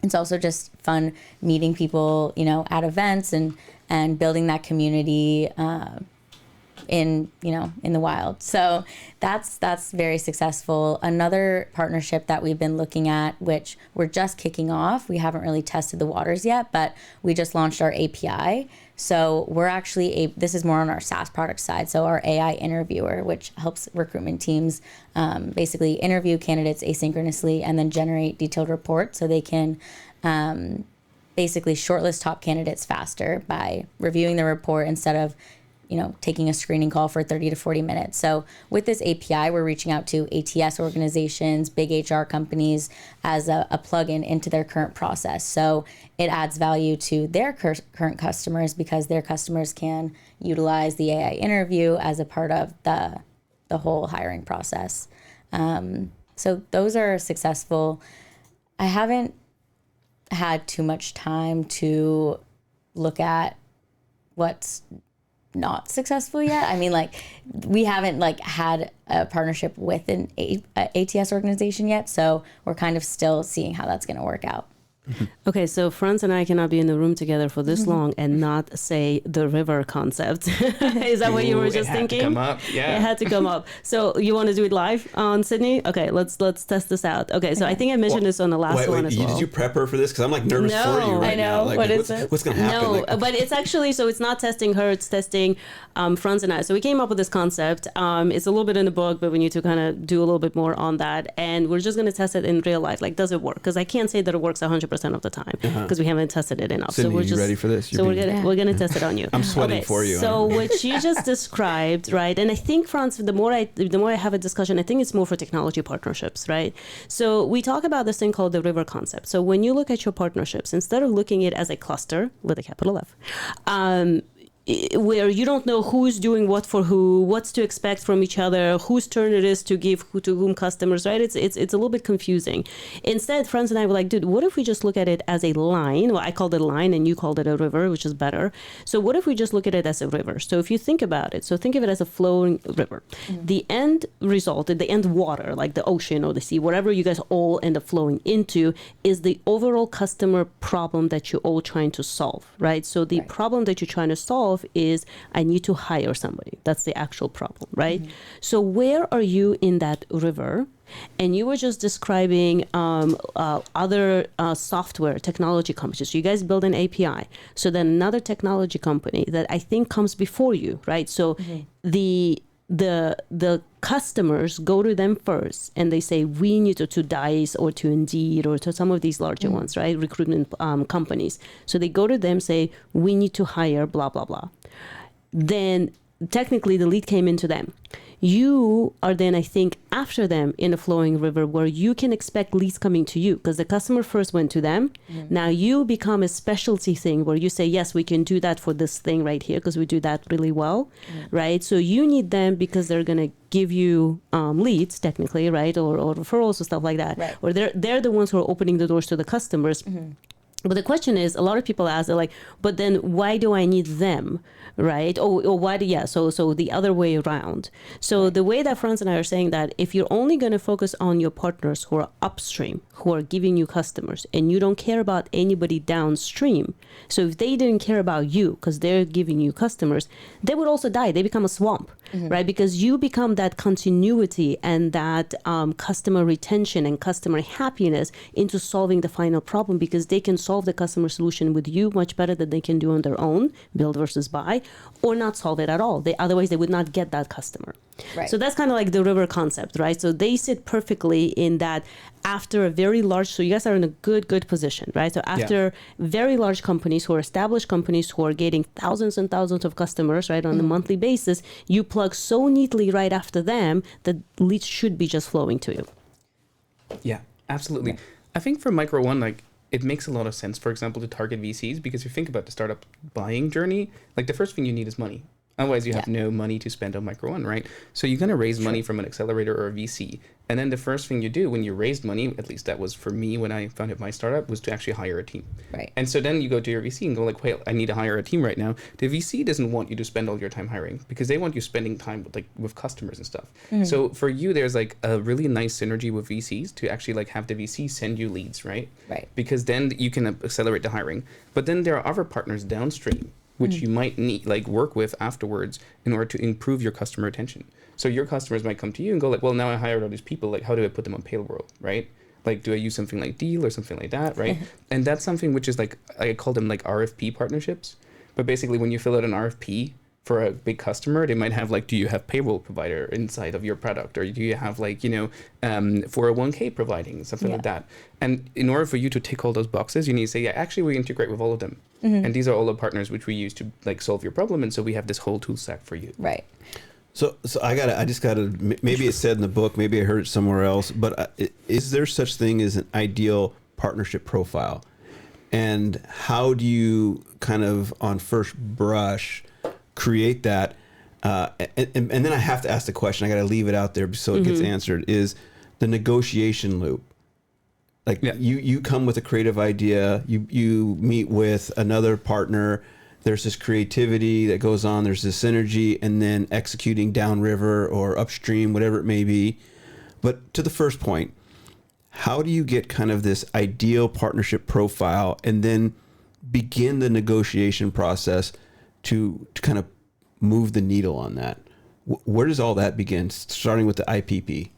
It's also just fun meeting people, at events and building that community, in the wild. So that's very successful. Another partnership that we've been looking at, which we're just kicking off, we haven't really tested the waters yet, but we just launched our API. So we're actually, this is more on our SaaS product side. So our AI interviewer, which helps recruitment teams basically interview candidates asynchronously and then generate detailed reports so they can basically shortlist top candidates faster by reviewing the report instead of taking a screening call for 30 to 40 minutes. So with this API, we're reaching out to ATS organizations, big HR companies as a plugin into their current process. So it adds value to their current customers because their customers can utilize the AI interview as a part of the whole hiring process. So those are successful. I haven't had too much time to look at what's not successful yet. I mean, we haven't had a partnership with an ATS organization yet, so we're kind of still seeing how that's going to work out. Okay, so Franz and I cannot be in the room together for this long and not say the river concept. Is that what you were just thinking? It had to come up. Yeah. It had to come up. So you want to do it live on Sydney? Okay, let's test this out. Okay, so I think I mentioned this on the last one as well. Did you prep her for this? Because I'm nervous for you right now. What is it? What's going to happen? No, but it's actually, so it's not testing her, it's testing Franz and I. So we came up with this concept. It's a little bit in the book, but we need to kind of do a little bit more on that. And we're just going to test it in real life. Does it work? Because I can't say that it works 100% of the time. Because we haven't tested it enough. Sydney, so we're you ready for this? We're gonna test it on you. I'm sweating for you. So what you just described, right? And I think, Franz, the more I have a discussion, I think it's more for technology partnerships, right? So we talk about this thing called the river concept. So when you look at your partnerships, instead of looking at it as a cluster with a capital F, where you don't know who's doing what for who, what's to expect from each other, whose turn it is to give who to whom customers, right? It's a little bit confusing. Instead, Franz and I were like, dude, what if we just look at it as a line? Well, I called it a line and you called it a river, which is better. So what if we just look at it as a river? So if you think about it, so think of it as a flowing river. Mm-hmm. The end result, the end water, like the ocean or the sea, whatever you guys all end up flowing into, is the overall customer problem that you're all trying to solve, right? So the problem that you're trying to solve is I need to hire somebody. That's the actual problem, right? Mm-hmm. So where are you in that river? And you were just describing other software technology companies. So you guys build an API. So then another technology company that I think comes before you, right? So the customers go to them first and they say, we need to Dice or to Indeed or to some of these larger ones, right? Recruitment companies. So they go to them, say, we need to hire blah, blah, blah. Then technically the lead came into them. You are then, I think, after them in a flowing river where you can expect leads coming to you because the customer first went to them. Now you become a specialty thing where you say, yes, we can do that for this thing right here because we do that really well, right? So you need them because they're going to give you leads technically, right? Or referrals or stuff like that. Right. Or they're the ones who are opening the doors to the customers. But the question is, a lot of people ask, they're like, but then why do I need them, right? Or why do, so the other way around. So the way that Franz and I are saying that if you're only going to focus on your partners who are upstream, who are giving you customers, and you don't care about anybody downstream, so if they didn't care about you because they're giving you customers, they would also die. They become a swamp, right? Because you become that continuity and that customer retention and customer happiness into solving the final problem because they can solve the customer solution with you much better than they can do on their own, build versus buy, or not solve it at all. Otherwise, they would not get that customer. Right. So that's kind of like the river concept, right? So they sit perfectly in that after a very large, so you guys are in a good position, right? So after very large companies who are established companies who are getting thousands and thousands of customers, right, on a monthly basis, you plug so neatly right after them that leads should be just flowing to you. Yeah, absolutely. I think for Micro One, like, it makes a lot of sense, for example, to target VCs because if you think about the startup buying journey, like the first thing you need is money. Otherwise, you have no money to spend on Micro One, right? So you're going to raise money from an accelerator or a VC. And then the first thing you do when you raised money, at least that was for me when I founded my startup, was to actually hire a team. Right. And so then you go to your VC and go like, wait, I need to hire a team right now. The VC doesn't want you to spend all your time hiring because they want you spending time with customers and stuff. So for you, there's like a really nice synergy with VCs to actually like have the VC send you leads, right? Right. Because then you can accelerate the hiring. But then there are other partners downstream which you might need work with afterwards in order to improve your customer retention. So your customers might come to you and go like, well, now I hired all these people, like how do I put them on payroll, right? Like, do I use something like Deal or something like that, right? And that's something which is like, I call them like RFP partnerships. But basically when you fill out an RFP for a big customer, they might have like, do you have payroll provider inside of your product? Or do you have like, 401k providing, something like that. And in order for you to tick all those boxes, you need to say, yeah, actually we integrate with all of them. And these are all the partners which we use to like solve your problem. And so we have this whole tool stack for you. Right. So I just gotta, maybe it's said in the book, maybe I heard it somewhere else, but is there such thing as an ideal partnership profile? And how do you kind of on first brush create that? And then I have to ask the question, I got to leave it out there so it gets answered, is the negotiation loop. Like you come with a creative idea, you meet with another partner, there's this creativity that goes on, there's this synergy, and then executing downriver or upstream, whatever it may be. But to the first point, how do you get kind of this ideal partnership profile and then begin the negotiation process to kind of move the needle on that? Where does all that begin, starting with the IPP?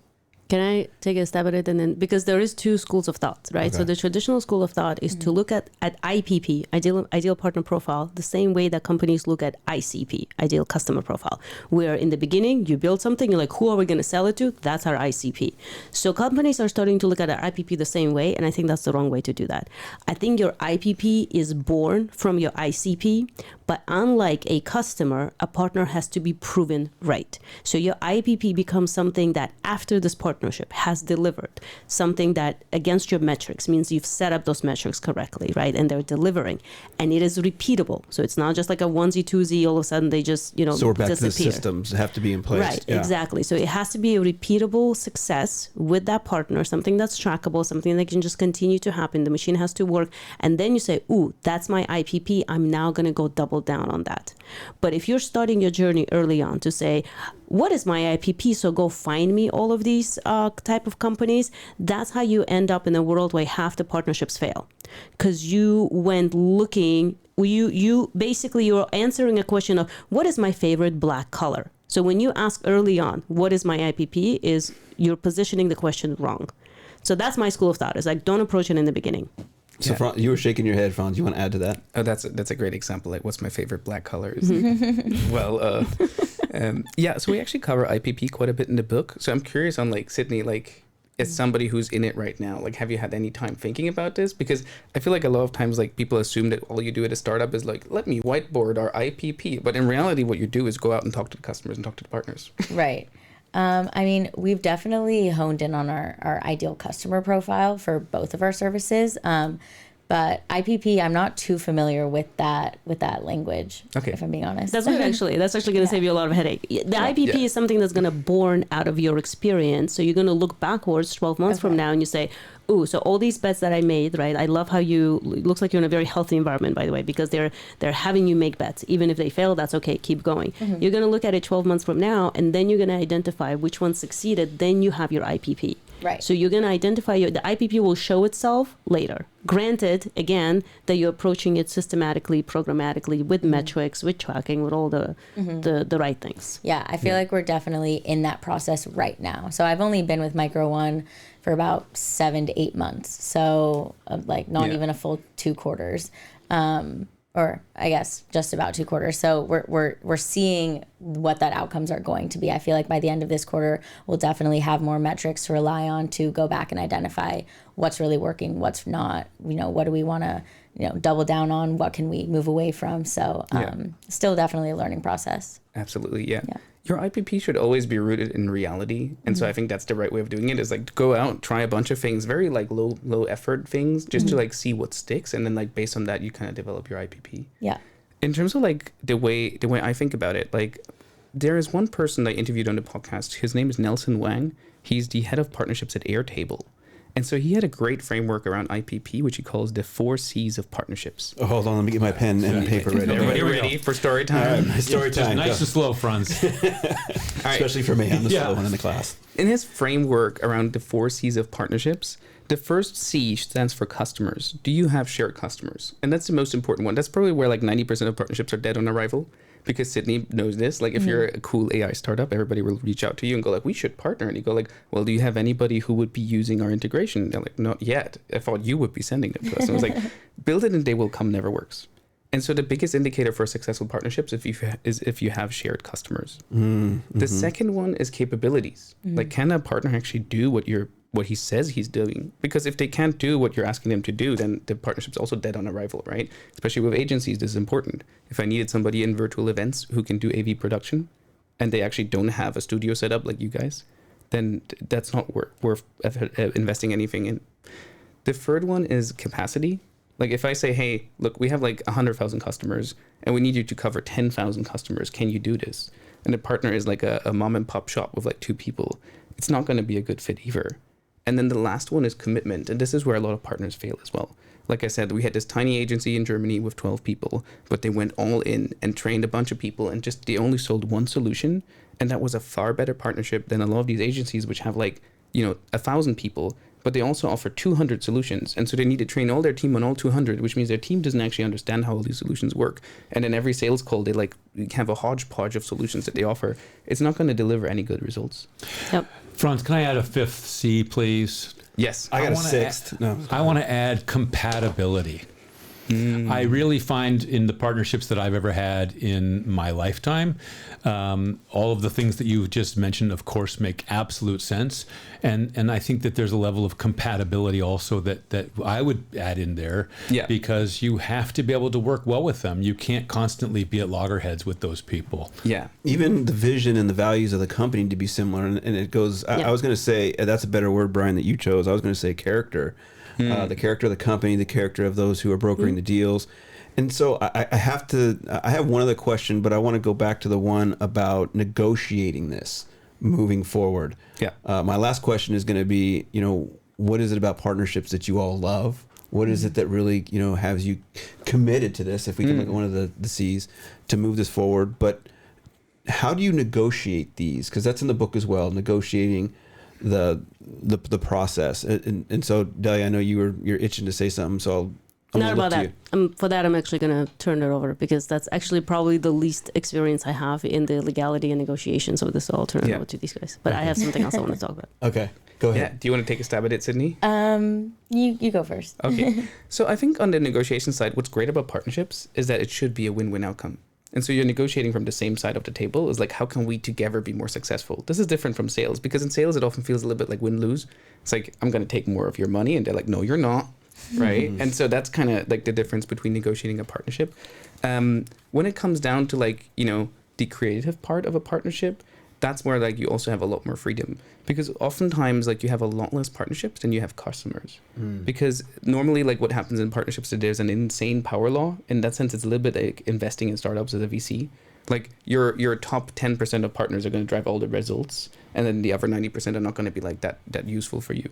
Can I take a stab at it? And then, because there is two schools of thought, right? Okay. So the traditional school of thought is to look at IPP, ideal partner profile, the same way that companies look at ICP, ideal customer profile, where in the beginning you build something, you're like, who are we going to sell it to? That's our ICP. So companies are starting to look at our IPP the same way, and I think that's the wrong way to do that. I think your IPP is born from your ICP, but unlike a customer, a partner has to be proven right. So your IPP becomes something that after this partnership has delivered, something that against your metrics means you've set up those metrics correctly, right? And they're delivering, and it is repeatable. So it's not just like a onesie twosie, all of a sudden they just, so we're back disappear. To the systems have to be in place. Right, exactly. So it has to be a repeatable success with that partner, something that's trackable, something that can just continue to happen. The machine has to work. And then you say, ooh, that's my IPP. I'm now going to go double down on that. But if you're starting your journey early on to say, what is my IPP? So go find me all of these type of companies. That's how you end up in a world where half the partnerships fail. Because you went looking, you basically, you're answering a question of what is my favorite black color? So when you ask early on, what is my IPP, is you're positioning the question wrong. So that's my school of thought. It's like, don't approach it in the beginning. So Franz, you were shaking your head, Franz. You want to add to that? Oh, that's a great example. Like, what's my favorite black colors? Well, so we actually cover IPP quite a bit in the book. So I'm curious on like Sydney, like as somebody who's in it right now, like, have you had any time thinking about this? Because I feel like a lot of times, like, people assume that all you do at a startup is like, let me whiteboard our IPP. But in reality, what you do is go out and talk to the customers and talk to the partners. Right. I mean, we've definitely honed in on our ideal customer profile for both of our services. But IPP, I'm not too familiar with that language. Okay. If I'm being honest. That's actually going to save you a lot of headache. The IPP is something that's going to born out of your experience. So you're going to look backwards 12 months from now and you say, ooh, so all these bets that I made, right? I love how it looks like you're in a very healthy environment, by the way, because they're having you make bets. Even if they fail, that's okay, keep going. Mm-hmm. You're going to look at it 12 months from now, and then you're going to identify which one succeeded. Then you have your IPP. Right. So you're going to identify the IPP will show itself later. Granted, again, that you're approaching it systematically, programmatically, with metrics, with tracking, with all the right things. Yeah, I feel like we're definitely in that process right now. So I've only been with Micro One for about 7 to 8 months. So like not even a full 2 quarters. Or I guess just about 2 quarters. So we're seeing what that outcomes are going to be. I feel like by the end of this quarter, we'll definitely have more metrics to rely on to go back and identify what's really working, what's not. What do we want to double down on? What can we move away from? So still definitely a learning process. Absolutely, yeah. Your IPP should always be rooted in reality. And so I think that's the right way of doing it, is like go out, try a bunch of things, very like low effort things, just to like see what sticks. And then like based on that, you kind of develop your IPP. Yeah. In terms of like the way I think about it, like there is one person I interviewed on the podcast. His name is Nelson Wang. He's the head of partnerships at Airtable. And so he had a great framework around IPP, which he calls the 4 C's of partnerships. Oh, hold on. Let me get my pen and paper ready. Everybody ready for story time? Story time. Nice and slow, Franz. Especially for me. I'm the slow one in the class. In his framework around the 4 C's of partnerships, the first C stands for customers. Do you have shared customers? And that's the most important one. That's probably where like 90% of partnerships are dead on arrival. Because Sydney knows this. Like if you're a cool AI startup, everybody will reach out to you and go like, we should partner. And you go like, well, do you have anybody who would be using our integration? They're like, not yet. I thought you would be sending them to us. And I was like, build it and they will come never works. And so the biggest indicator for successful partnerships is if you have shared customers. The second one is capabilities. Like, can a partner actually do what he says he's doing? Because if they can't do what you're asking them to do, then the partnership's also dead on arrival, right? Especially with agencies, this is important. If I needed somebody in virtual events who can do AV production and they actually don't have a studio set up like you guys, then that's not worth investing anything in. The third one is capacity. Like if I say, hey, look, we have like 100,000 customers and we need you to cover 10,000 customers. Can you do this? And the partner is like a mom and pop shop with like 2 people. It's not going to be a good fit either. And then the last one is commitment. And this is where a lot of partners fail as well. Like I said, we had this tiny agency in Germany with 12 people, but they went all in and trained a bunch of people and they only sold one solution. And that was a far better partnership than a lot of these agencies, which have 1,000 people, but they also offer 200 solutions. And so they need to train all their team on all 200, which means their team doesn't actually understand how all these solutions work. And in every sales call, they have a hodgepodge of solutions that they offer. It's not going to deliver any good results. Yep. Franz, can I add a 5th C, please? Yes. I got a 6th. I want to add compatibility. I really find in the partnerships that I've ever had in my lifetime, all of the things that you just mentioned, of course, make absolute sense. And I think that there's a level of compatibility also that I would add in there, because you have to be able to work well with them. You can't constantly be at loggerheads with those people. Yeah. Even the vision and the values of the company to be similar. And it goes, I was going to say, that's a better word, Brian, that you chose. I was going to say character. The character of the company, the character of those who are brokering the deals. And so I have one other question, but I want to go back to the one about negotiating this moving forward. Yeah. My last question is going to be, what is it about partnerships that you all love? What is it that really, has you committed to this, if we can look at one of the C's, to move this forward? But how do you negotiate these? Because that's in the book as well, negotiating the process. And so, Delya, I know you're itching to say something, so I'm not about that. For that, I'm actually going to turn it over, because that's actually probably the least experience I have in the legality and negotiation. So this, I'll turn it over to these guys. But I have something else I want to talk about. Okay, go ahead. Yeah. Do you want to take a stab at it, Sydney? You go first. Okay. So I think on the negotiation side, what's great about partnerships is that it should be a win-win outcome. And so you're negotiating from the same side of the table. Is like, how can we together be more successful? This is different from sales, because in sales, it often feels a little bit like win-lose. It's like, I'm going to take more of your money. And they're like, no, you're not. Right. And so that's kind of like the difference between negotiating a partnership. When it comes down to like, the creative part of a partnership, that's where like you also have a lot more freedom, because oftentimes like you have a lot less partnerships than you have customers. Because normally like what happens in partnerships is there's an insane power law. In that sense, it's a little bit like investing in startups as a VC. Like your top 10% of partners are going to drive all the results, and then the other 90% are not going to be like that useful for you.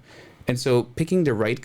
And so picking the right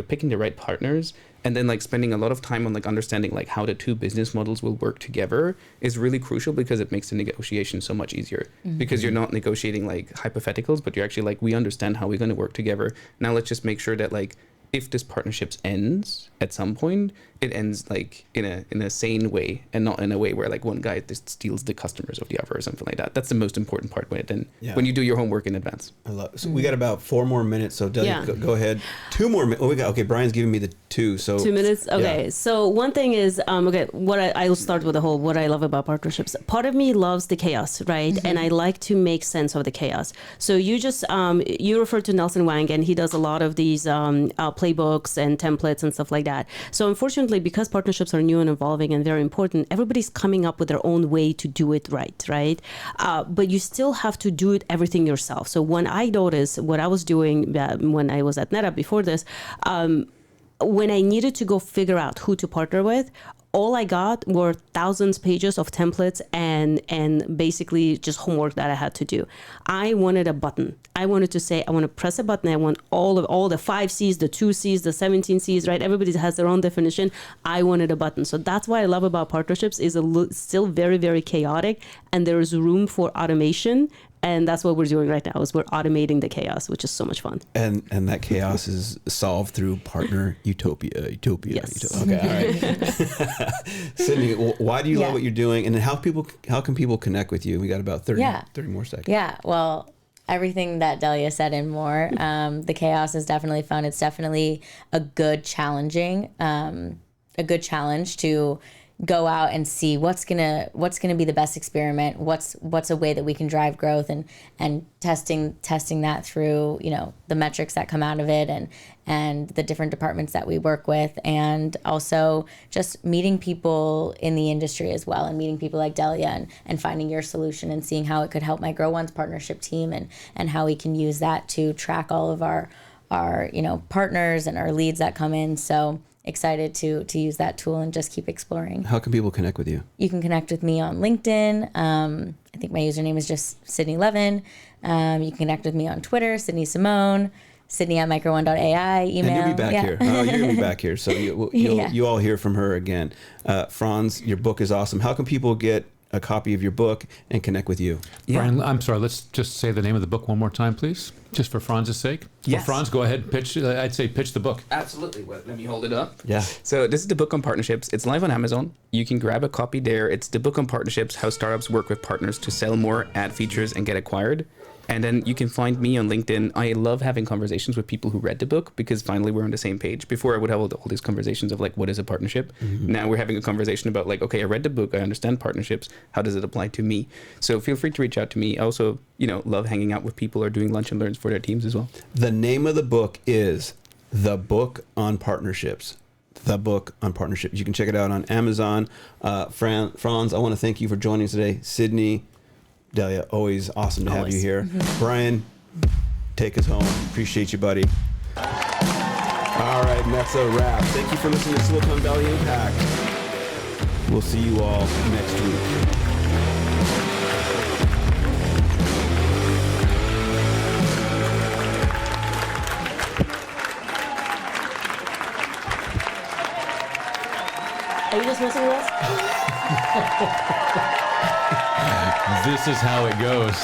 picking the right partners, and then like spending a lot of time on like understanding like how the two business models will work together is really crucial, because it makes the negotiation so much easier. Because you're not negotiating like hypotheticals, but you're actually like, we understand how we're going to work together. Now let's just make sure that like, if this partnership ends at some point, it ends like in a sane way, and not in a way where like one guy just steals the customers of the other or something like that. That's the most important part when you do your homework in advance. I love it. So we got about 4 more minutes. So Delya, go ahead. 2 more minutes. Okay. Brian's giving me the 2. So 2 minutes. Okay. Yeah. So one thing is, I'll start with what I love about partnerships. Part of me loves the chaos, right? And I like to make sense of the chaos. So you just, you referred to Nelson Wang, and he does a lot of these playbooks and templates and stuff like that. So unfortunately, because partnerships are new and evolving and very important, everybody's coming up with their own way to do it right? But you still have to do everything yourself. So when I noticed what I was doing when I was at NetApp before this, when I needed to go figure out who to partner with, all I got were thousands of pages of templates and basically just homework that I had to do. I wanted a button. I wanted to say, I want to press a button. I want all the 5 C's, the 2 C's, the 17 C's, right? Everybody has their own definition. I wanted a button. So that's what I love about partnerships, is still very, very chaotic, and there is room for automation. And that's what we're doing right now, is we're automating the chaos, which is so much fun. And that chaos is solved through Partner Utopia. Yes. Okay, all right. Sydney, why do you love what you're doing, and how can people connect with you? We got about 30 more seconds. Yeah, well, everything that Delya said and more. The chaos is definitely fun. It's definitely a good challenge to go out and see what's gonna be the best experiment, what's a way that we can drive growth, and testing that through the metrics that come out of it, and the different departments that we work with, and also just meeting people in the industry as well, and meeting people like Delya, and finding your solution and seeing how it could help my Grow One's partnership team, and how we can use that to track all of our partners and our leads that come in. So excited to use that tool and just keep exploring. How can people connect with you? You can connect with me on LinkedIn. I think my username is just Sydney Levin. You can connect with me on Twitter, Sydney Simone, Sydney@micro1.ai, email. And you'll be back here. Oh, you're going to be back here. So you all hear from her again. Franz, your book is awesome. How can people get a copy of your book and connect with you? Brian, I'm sorry, let's just say the name of the book one more time, please, just for Franz's sake. Yes. Well, Franz, go ahead, pitch. I'd say pitch the book. Absolutely. Well, let me hold it up. Yeah. So this is the book on partnerships. It's live on Amazon. You can grab a copy there. It's the book on partnerships, how startups work with partners to sell more, add features, and get acquired. And then you can find me on LinkedIn. I love having conversations with people who read the book, because finally we're on the same page. Before I would have all these conversations of like, what is a partnership? Mm-hmm. Now we're having a conversation about like, okay, I read the book. I understand partnerships. How does it apply to me? So feel free to reach out to me. I also, love hanging out with people or doing lunch and learns for their teams as well. The name of the book is The Book on Partnerships. The Book on Partnerships. You can check it out on Amazon. Franz, I want to thank you for joining us today. Sydney, Delya, always awesome to have you here. Mm-hmm. Brian, take us home. Appreciate you, buddy. All right, and that's a wrap. Thank you for listening to Silicon Valley Impact. We'll see you all next week. Are you just messing with us? This is how it goes.